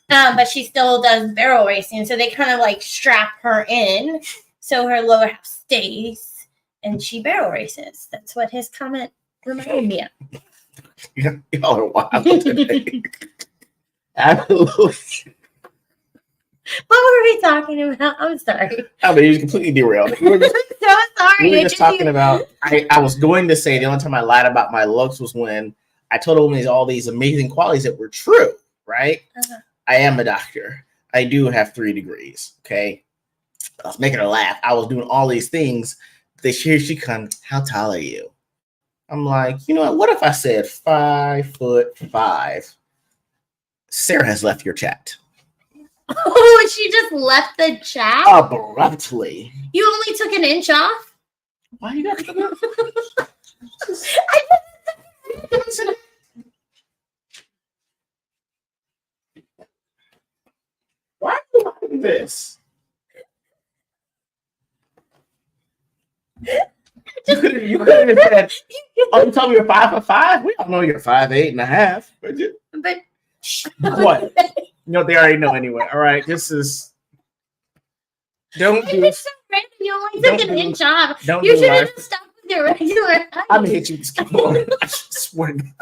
But she still does barrel racing, so they kind of like strap her in so her lower half stays, and she barrel races. That's what his comment reminded me of. Y'all are wild today. Absolutely. What were we talking about? I'm sorry. I mean, you completely derailed. We were just, I'm so sorry. we were I just didn't talking even- about. I was going to say the only time I lied about my looks was when I told a woman all these amazing qualities that were true. Right? Uh-huh. I am a doctor. I do have 3 degrees. Okay. I was making her laugh. I was doing all these things. Here she comes. How tall are you? I'm like, you know what if I said 5'5"? Sarah has left your chat Oh, she just left the chat? abruptly. You only took an inch off? Why you got to do that? Why are you doing this? You could have said, "Oh, you told me you're 5'5"? We all know you're 5'8.5." But What? You know they already know anyway. All right, this is. Don't do. It's so random. You only took Don't an do- inch off. don't You do should have life. just stuck with your regular height. I'm gonna hit you with this keyboard. I swear. to God.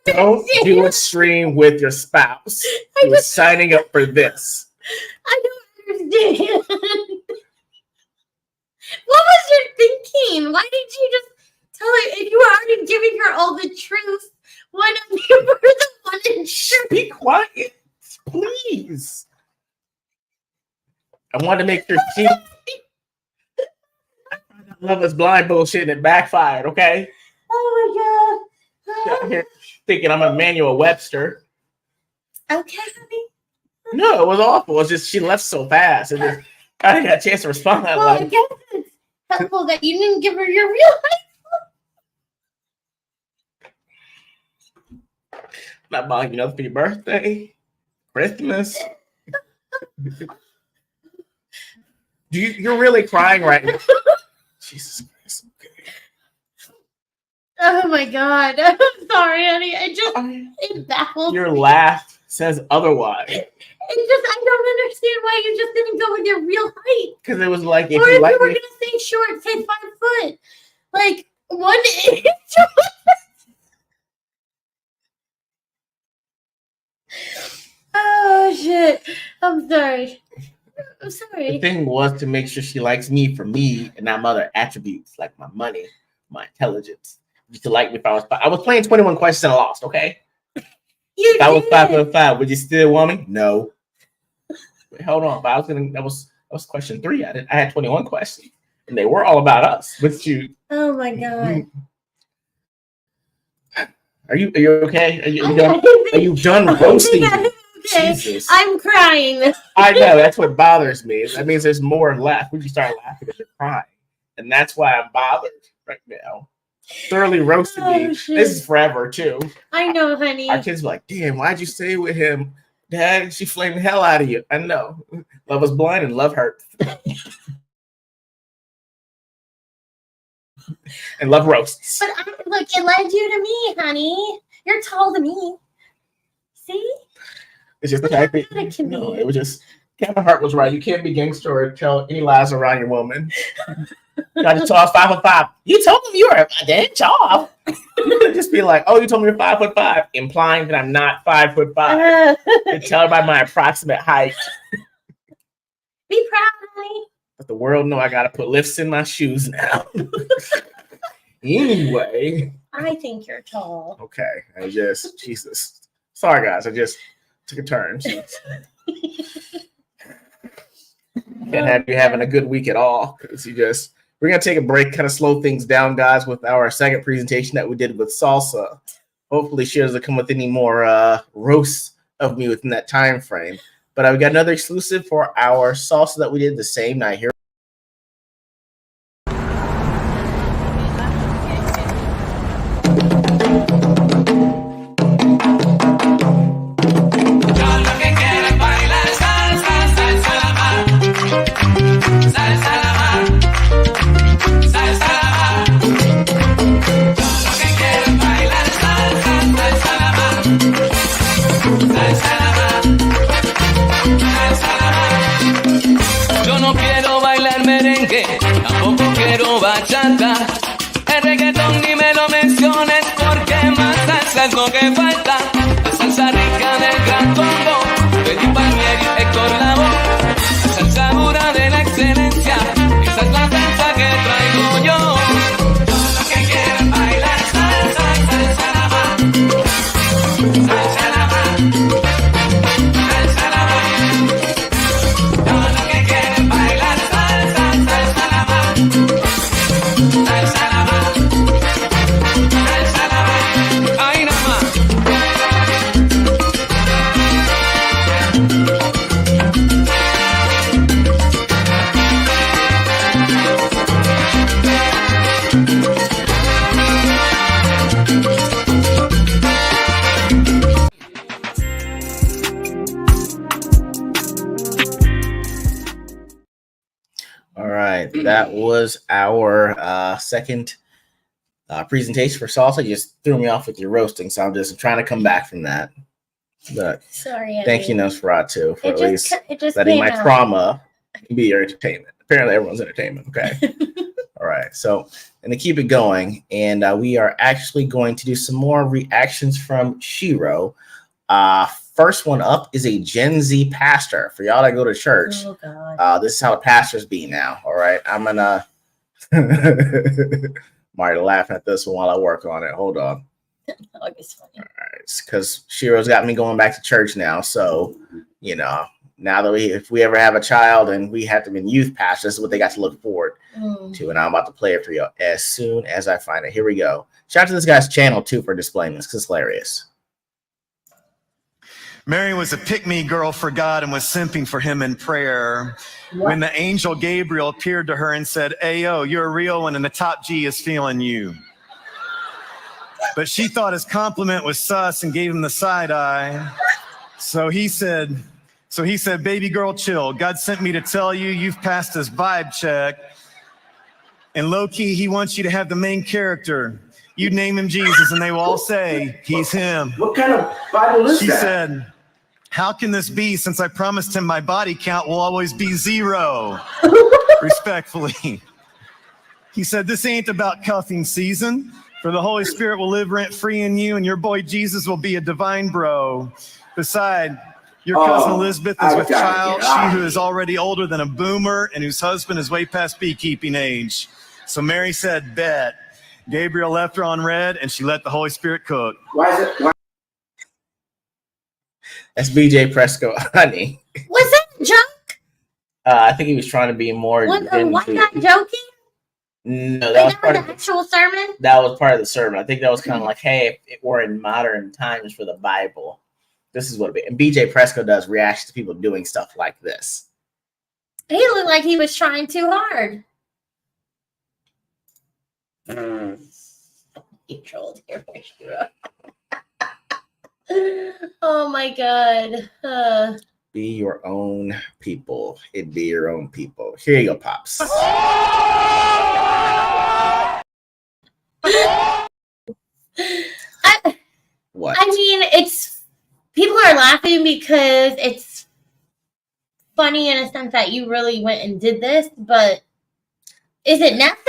Don't do a stream with your spouse. You're signing up for this. I don't understand. What was your thinking? Why did you just tell her if you were already giving her all the truth? Why not give her the one in truth? Be quiet, please. I wanted to make sure she. Love is blind bullshit and it backfired. Okay. Oh Out here thinking I'm Emmanuel Webster. my god. Okay, honey. No, it was awful. It's just she left so fast. And just, I didn't get a chance to respond that Well, I way. guess it's helpful that you didn't give her your real height. Not buying you nothing for your birthday, Christmas. You're really crying right now. Jesus Christ. Oh my god. I'm sorry, honey. It baffles Your me. laugh says otherwise. I don't understand why you just didn't go with your real height. Because it was like, if Or you if like you were me, gonna say short, say 5 foot. Like 1 inch. Oh shit. I'm sorry. I'm the sorry. thing was to make sure she likes me for me and not my other attributes like my money, my intelligence. Just to like me if I was playing 21 questions and I lost, okay? You If I was did. 5'5", would you still want me? No. Wait, hold on. But I was gonna that was question 3. I had 21 questions. And they were all about us. With you. Oh my god. Are you okay? Are you done? Are you done roasting me? Okay. Jesus. I'm crying. I know that's what bothers me. That means there's more left. We can start laughing if you're crying, and that's why I'm bothered right now. Thoroughly roasted Oh, me. shit. This is forever too. I know, honey. Our kids be like, "Damn, why'd you stay with him, Dad? She flamed the hell out of you." I know. Love is blind and love hurts. And love roasts. But look, it led you to me, honey. You're tall to me. See? It's just the fact that It can no, be. it was just Kevin Hart was right. You can't be gangster or tell any lies around your woman. I just told us 5'5". You told them you were a dead job. You could just be like, "Oh, you told me you're 5'5", implying that I'm not 5'5". You tell her by my approximate height. Be proud of me. But the world know I gotta put lifts in my shoes now. Anyway. I think you're tall. Okay. I just Jesus. Sorry guys, I just took a turn. So. Can't have you having a good week at all. Because we're gonna take a break, kind of slow things down, guys, with our second presentation that we did with salsa. Hopefully she doesn't come with any more roasts of me within that time frame. But we got another exclusive for our salsa that we did the same night here. Tampoco quiero bachata. El reggaetón ni me lo menciones porque más salsa es lo que falta. La salsa rica del gran combo, Betty Palmieri y Héctor Lavoe. La salsa dura de la excelencia, esa es la salsa que traigo yo. Todos los que quieren bailar salsa, salsa la va. Salsa la va. Salsa la va. Todos los que quieren bailar salsa, salsa la va. Salsa la va. Salsa la va. Ahí nada más. All right, that was our second presentation for salsa. You just threw me off with your roasting, so I'm just trying to come back from that. But sorry, thank you, Nosferatu, for it at just least letting my came out. trauma be your entertainment. Apparently, everyone's entertainment. Okay. All right, so and to keep it going, and we are actually going to do some more reactions from She-Ro. First one up is a Gen Z pastor. For y'all that go to church, Oh God. this is how the pastors be now. All right, I'm gonna. I'm already laughing at this one while I work on it. Hold on. Oh, it's funny. All right, because She-Ro's got me going back to church now. So, you know, now that if we ever have a child and we have to be youth pastors, this is what they got to look forward to. And I'm about to play it for you as soon as I find it. Here we go. Shout out to this guy's channel too for displaying this because it's hilarious. Mary was a pick-me girl for God and was simping for him in prayer. When the angel Gabriel appeared to her and said, "Ayo, you're a real one and the top G is feeling you." But she thought his compliment was sus and gave him the side eye. So he said, "Baby girl, chill. God sent me to tell you you've passed his vibe check. And low-key, he wants you to have the main character. You name him Jesus and they will all say, he's him." What kind of Bible is She that? said, "How can this be since I promised him my body count will always be 0? Respectfully. He said, "This ain't about cuffing season, for the Holy Spirit will live rent-free in you and your boy Jesus will be a divine bro. Beside, your cousin Elizabeth is with child, she who is already older than a boomer and whose husband is way past beekeeping age." So Mary said, "Bet." Gabriel left her on red and she let the Holy Spirit cook. Why is it? That's BJ Presco, honey. Was that a joke? I think he was trying to be more. Was the one guy joking? No, that was part of the actual sermon. That was part of the sermon. I think that was kind of like, hey, if we're in modern times for the Bible, this is what it be. And BJ Presco does reactions to people doing stuff like this. He looked like he was trying too hard. He trolled here for sure. Oh my God. Be your own people. It be your own people. Here you go, Pops. What? I mean, it's people are laughing because it's funny in a sense that you really went and did this, but is it necessary?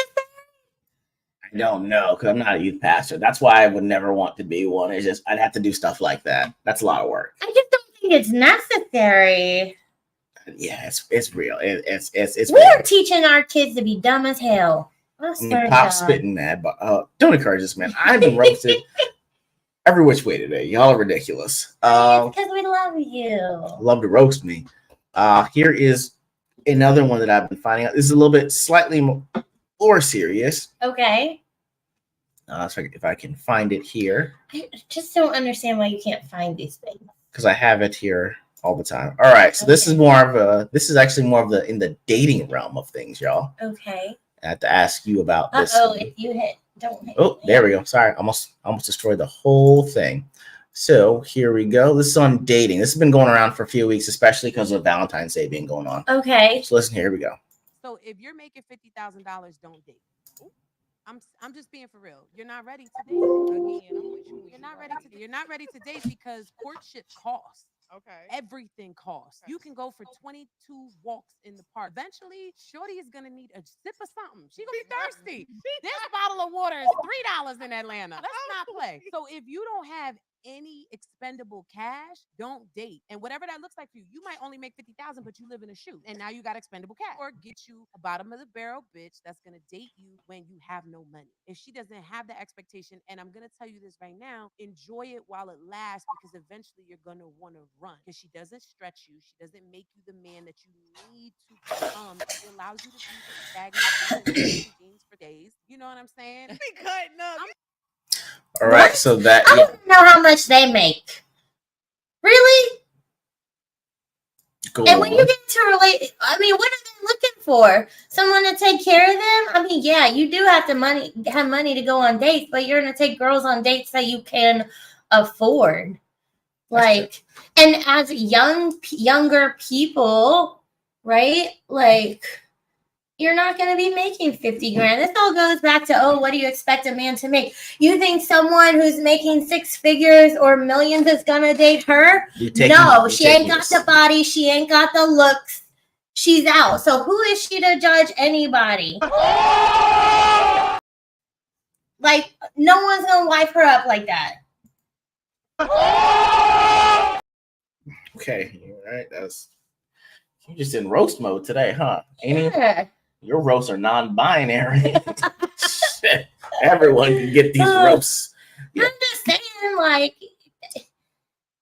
I don't know because I'm not a youth pastor. That's why I would never want to be one. It's just I'd have to do stuff like that. That's a lot of work. I just don't think it's necessary. Yeah, it's real. It's We're real. teaching our kids to be dumb as hell. I mean, Pop's spitting mad, but don't encourage this man. I've been roasted every which way today. Y'all are ridiculous. Because we love you. Love to roast me. Here is another one that I've been finding out. This is a little bit slightly more serious. Okay. So if I can find it here. I just don't understand why you can't find these things. Because I have it here all the time. All right, so this is actually more of the in the dating realm of things, y'all. Okay. I have to ask you about this. If you don't hit. Oh, there we go. Sorry, almost destroyed the whole thing. So here we go. This is on dating. This has been going around for a few weeks, especially because of Valentine's Day being going on. Okay. So listen, here we go. So if you're making $50,000, don't date. I'm just being for real. You're not ready to date. Again, I'm with you. You're not ready to date because courtship costs. Okay. Everything costs. You can go for 22 walks in the park. Eventually, Shorty is gonna need a sip of something. She's gonna be thirsty. This bottle of water is $3 in Atlanta. Let's not play. So if you don't have any expendable cash, don't date. And whatever that looks like for you, you might only make 50,000, but you live in a shoe, and now you got expendable cash. Or get you a bottom of the barrel bitch that's gonna date you when you have no money. If she doesn't have the expectation, and I'm gonna tell you this right now, enjoy it while it lasts, because eventually you're gonna want to run. Because she doesn't stretch you, she doesn't make you the man that you need to become. It allows you to be stagnant jeans for days. You know what I'm saying? Be cutting up. All right, so that I don't know how much they make. Really? Go and when on. you get to relate, I mean, what are they looking for? Someone to take care of them? I mean, yeah, you do have money to go on dates, but you're gonna take girls on dates that you can afford. Like, and as younger people, right? Like, you're not going to be making 50 grand. This all goes back to, what do you expect a man to make? You think someone who's making 6 figures or millions is going to date her? No, she ain't got the body. She ain't got the looks. She's out. So who is she to judge anybody? Like, no one's going to wipe her up like that. Okay, all right. You just in roast mode today, huh? Yeah. Your roasts are non-binary. Shit. Everyone can get these roasts. Yeah. I'm just saying, like,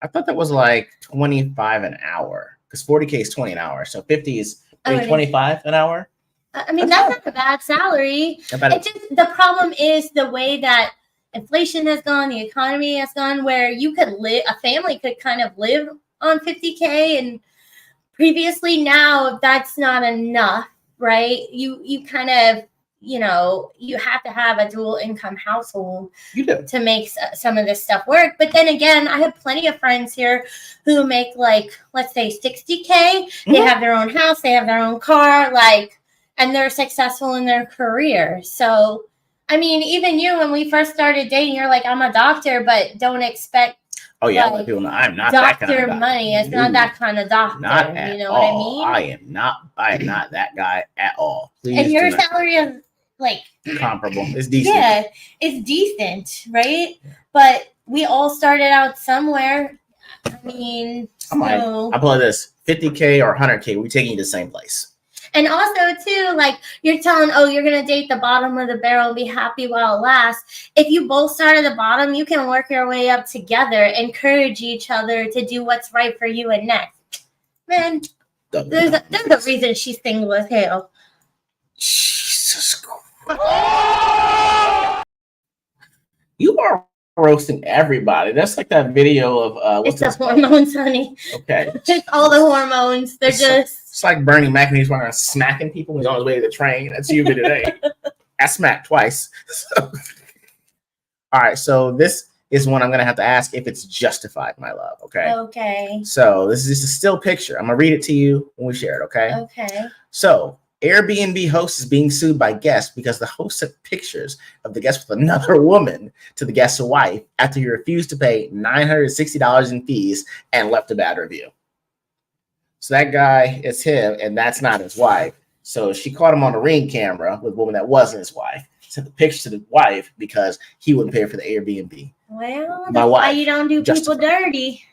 I thought that was like 25 an hour because 40K is 20 an hour, so 50 is 25 an hour. I mean, that's not a bad salary. The problem is the way that inflation has gone, the economy has gone, where you could a family could kind of live on 50K, and previously, now that's not enough, right? You kind of, you have to have a dual income household to make some of this stuff work. But then again, I have plenty of friends here who make, like, let's say 60K. Mm-hmm. They have their own house, they have their own car, like, and they're successful in their career. So, I mean, even you, when we first started dating, you're like, I'm a doctor, but don't expect. Oh yeah, like, people know I'm not that kind of doctor. Money. It's not that kind of doctor. Not at you know all. what I mean? I am not that guy at all. Please and your salary is like comparable. It's decent. Yeah, it's decent, right? But we all started out somewhere. I mean, I'll play this 50K or 100K. We're taking you to the same place. And also, too, like, you're telling, you're going to date the bottom of the barrel and be happy while it lasts. If you both start at the bottom, you can work your way up together, encourage each other to do what's right for you and next. Man, there's a reason she's single as hell. Jesus Christ. You are roasting everybody. That's like that video of it's the hormones, honey. Okay. It's all the hormones. They're It's like Bernie Mac when he's running around smacking people when he's on his way to the train. That's you today. I smacked twice. So. All right, so this is one I'm gonna have to ask if it's justified, my love. Okay. Okay. So this is just a still picture. I'm gonna read it to you when we share it. Okay. Okay. So Airbnb host is being sued by guests because the host sent pictures of the guest with another woman to the guest's wife after he refused to pay $960 in fees and left a bad review. So that guy is him, and that's not his wife. So she caught him on the Ring camera with a woman that wasn't his wife. Sent the picture to the wife because he wouldn't pay for the Airbnb. Well, My that's why wife. you don't do people dirty.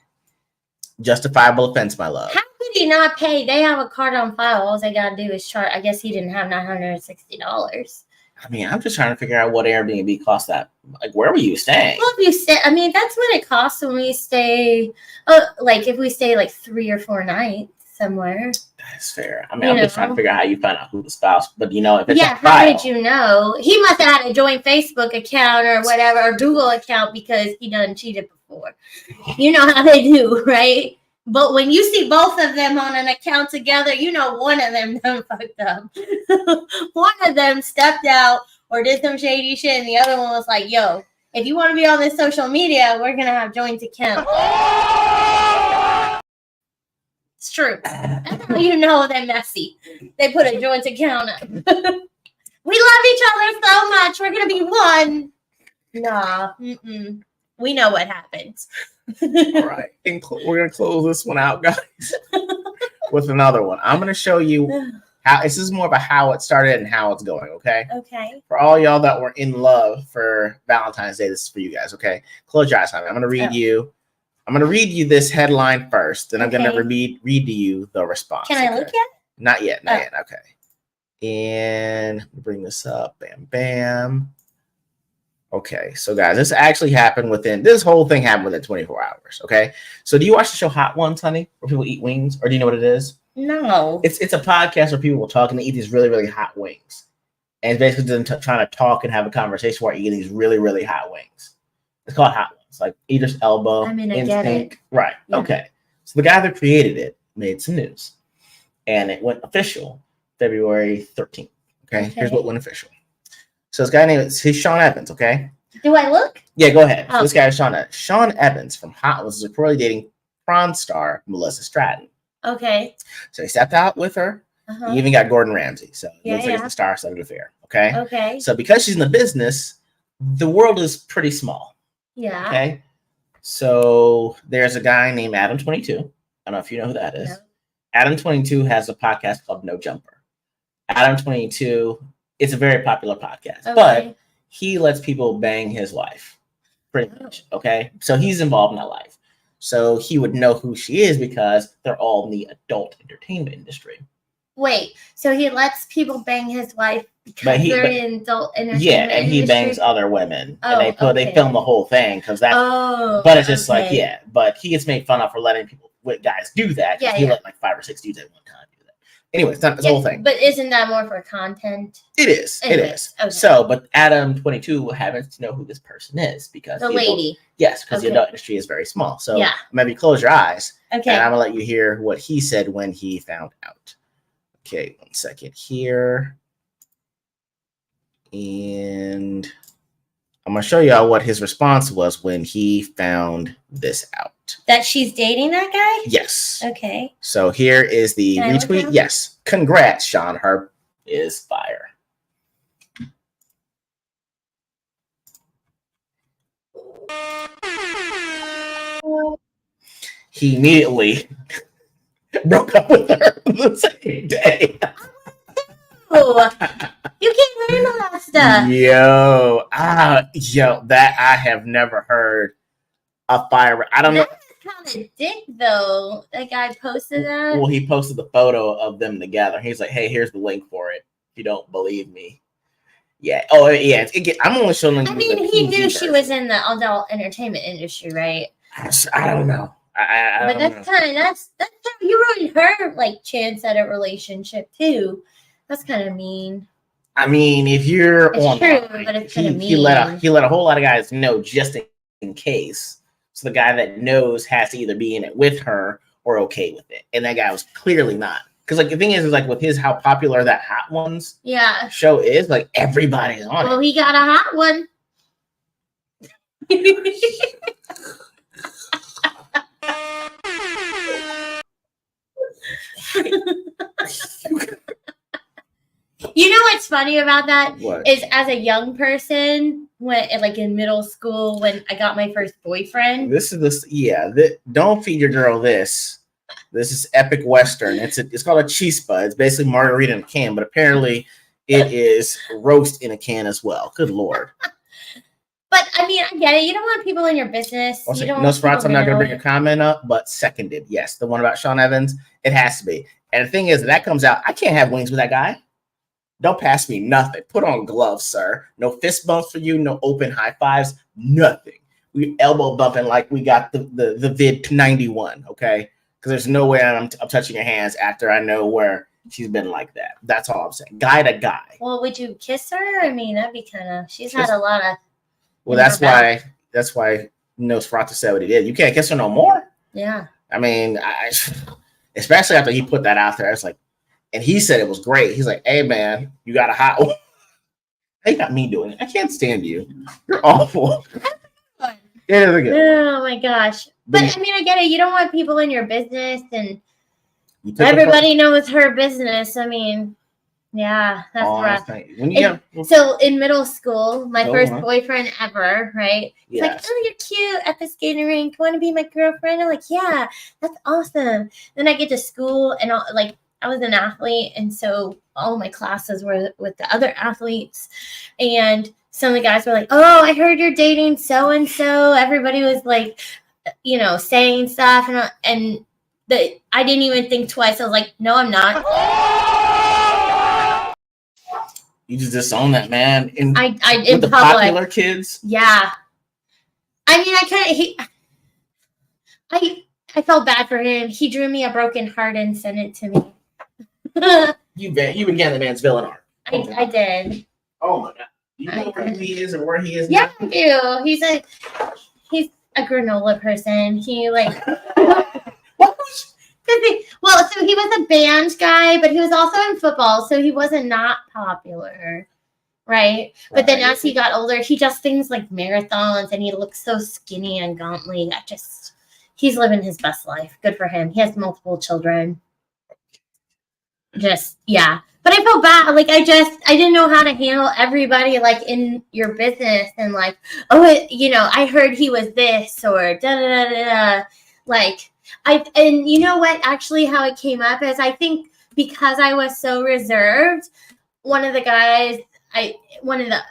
Justifiable offense, my love. How could he not pay? They have a card on file. All they gotta do is charge. I guess he didn't have $960. I mean, I'm just trying to figure out what Airbnb cost that. Like, where were you staying? Well, if you stay, I mean, that's what it costs when we stay. Like if we stay like 3 or 4 nights somewhere. That's fair. I mean, I'm just trying to figure out how you find out who the spouse. But you know, if it's yeah, how did you know? He must have had a joint Facebook account or whatever, or Google account because he done cheated before. You know how they do, right? But when you see both of them on an account together, you know one of them done fucked up. One of them stepped out or did some shady shit, and the other one was like, yo, if you want to be on this social media, we're going to have joint accounts. It's true. That's how you know they're messy. They put a joint account up. We love each other so much. We're going to be one. Nah. Mm-mm. We know what happens. All right. We're going to close this one out, guys, with another one. I'm going to show you how this is more of a how it started and how it's going, okay? Okay. For all y'all that were in love for Valentine's Day, this is for you guys, okay? Close your eyes, honey. I'm going to read you. I'm going to read you this headline first, then I'm going to read to you the response. Can I look yet? Not yet. Not yet. Okay. And bring this up. Bam, bam. Okay, so guys, this actually happened this whole thing happened within 24 hours, okay? So do you watch the show Hot Ones, honey, where people eat wings? Or do you know what it is? No. It's a podcast where people will talk and they eat these really, really hot wings. And it's basically them trying to talk and have a conversation while eating these really, really hot wings. It's called Hot Ones, like Eater's Elbow. I mean, I get it. Right, yeah. Okay. So the guy that created it made some news. And it went official February 13th, okay? Here's what went official. So this guy he's Sean Evans, okay? Do I look? Yeah, go ahead. So this guy is Sean Evans from Hot Ones is reportedly dating prawn star Melissa Stratton. Okay. So he stepped out with her. He even got Gordon Ramsay. So it looks like it's the star-studded affair, okay? Okay. So because she's in the business, the world is pretty small. Yeah. Okay. So there's a guy named Adam22. I don't know if you know who that is. No. Adam22 has a podcast called No Jumper. Adam22, it's a very popular podcast, but he lets people bang his wife, pretty much. Okay, so he's involved in that life, so he would know who she is because they're all in the adult entertainment industry. Wait, so he lets people bang his wife because they're in adult entertainment? Yeah, and he bangs other women, and they film the whole thing because that's. But it's just like but he gets made fun of for letting guys do that. Yeah, he let like 5 or 6 dudes at one time. Anyway, it's not this whole thing. But isn't that more for content? It is. Anyways, it is. Okay. So, but Adam22 happens to know who this person is because the lady. Yes, because the adult industry is very small. So maybe close your eyes. Okay. And I'm gonna let you hear what he said when he found out. Okay, 1 second here. And I'm gonna show y'all what his response was when he found this out. That she's dating that guy? Yes. Okay. So here is the retweet. Yes. Congrats, Sean. Her is fire. He immediately broke up with her the same day. Oh, you can't handle that stuff. Yo, that I have never heard a fire. I don't know. That's kind of dick, though. That guy posted that. Well, he posted the photo of them together. He's like, "Hey, here's the link for it. If you don't believe me." Yeah. Oh, yeah. I'm only showing. I mean, he knew she was in the adult entertainment industry, right? I don't know. But that's how you ruined her chance at a relationship too. That's kind of mean. I mean, if you're it's true, but it's kind of mean. He let a whole lot of guys know just in case. So the guy that knows has to either be in it with her or okay with it, and that guy was clearly not. Because the thing is with how popular that Hot Ones show is, everybody's on it. Well, he got a hot one. You know what's funny about that? What? Is as a young person, when in middle school, when I got my first boyfriend. Don't feed your girl this. This is epic Western. It's called a chispa. It's basically margarita in a can, but apparently it is roast in a can as well. Good Lord. But I mean, I get it. You don't want people in your business. Also, You don't no want spots. people I'm not going to know. bring a comment up, but seconded. Yes, the one about Sean Evans. It has to be. And the thing is, that comes out. I can't have wings with that guy. Don't pass me nothing. Put on gloves, sir. No fist bumps for you. No open high fives. Nothing. We elbow bumping like we got the vid 91. Okay, because there's no way I'm touching your hands after I know where she's been like that. That's all I'm saying. Guy to guy. Well, would you kiss her? I mean, that'd be kind of. She's had a lot of. Well, that's why Nosferatu said what he did. You can't kiss her no more. Yeah. I mean, especially after he put that out there, I was like, and he said it was great. He's like, "Hey, man, you got a hot one." They got me doing it. I can't stand you. You're awful. It is a good Oh my gosh! But I mean, I get it. You don't want people in your business, and You took everybody knows her business. I mean, yeah, that's rough. So in middle school, my first boyfriend ever, right? He's like, Yes. "Oh, you're cute at the skating rink. Want to be my girlfriend?" I'm like, "Yeah, that's awesome." Then I get to school, and I was an athlete, and so all my classes were with the other athletes, and some of the guys were like, "Oh, I heard you're dating so and so." Everybody was like, saying stuff, and I didn't even think twice. I was like, "No, I'm not." You just disown that man in in with the public. popular kids. Yeah, I mean, I felt bad for him. He drew me a broken heart and sent it to me. You began the man's villain arc. I did. Oh my god! Do you know where he is or where he is Yeah, now? I do. He's a granola person. He like. So he was a band guy, but he was also in football, so he wasn't not popular, right? But then as he got older, he does things like marathons, and he looks so skinny and gauntly. He's living his best life. Good for him. He has multiple children. Yeah. But I felt bad. Like, I didn't know how to handle everybody, like, in your business, and like, oh, I heard he was this, or da-da-da-da-da. Like, and you know what, actually how it came up is I think because I was so reserved, one of the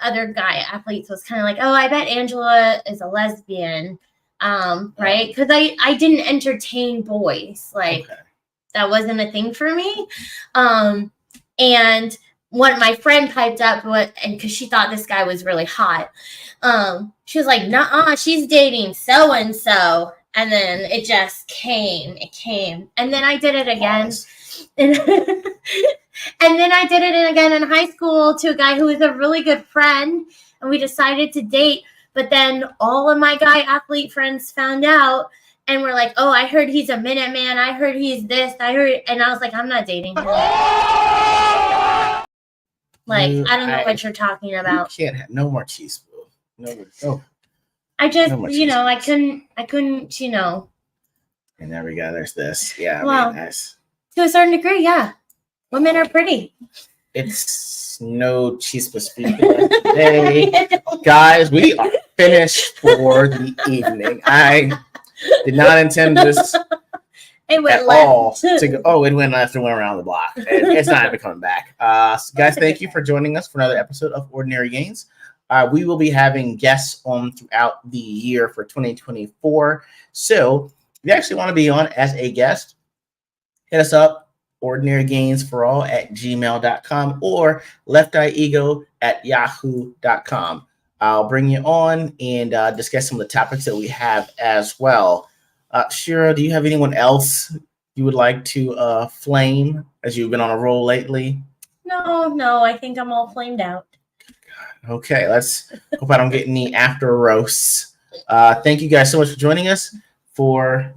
other guy athletes was kind of like, "Oh, I bet Angela is a lesbian," right? Because I didn't entertain boys. Like, that wasn't a thing for me. And my friend piped up, and because she thought this guy was really hot, she was like, "Nuh-uh, she's dating so and so." And then it just came. And then I did it again. And then I did it again in high school to a guy who was a really good friend. And we decided to date. But then all of my guy athlete friends found out and were like, "Oh, I heard he's a minute man. I heard he's this. And I was like, I'm not dating him." Like, I don't know what you're talking about. You can't have no more cheese. No. I just, I couldn't, And there we go. There's this. Yeah. Well, Nice. To a certain degree, yeah. Women are pretty. It's no chispa speaking today. Guys, we are finished for the evening. I did not intend this it went at left. all to go. Oh, it went left and went around the block. It's not ever coming back. So guys, thank you for joining us for another episode of Ordinary Gains. We will be having guests on throughout the year for 2024. So if you actually want to be on as a guest, hit us up, ordinarygainsforall@gmail.com or lefteyeego@yahoo.com. I'll bring you on and discuss some of the topics that we have as well. She-Ro, do you have anyone else you would like to flame as you've been on a roll lately? No, I think I'm all flamed out. Okay, let's hope I don't get any after roasts. Thank you guys so much for joining us for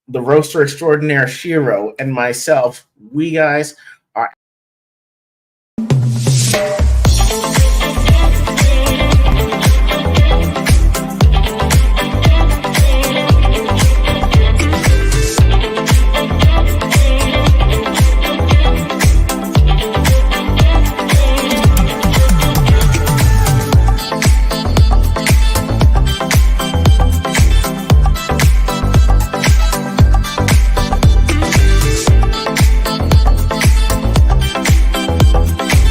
the roaster extraordinaire She-Ro and myself. We guys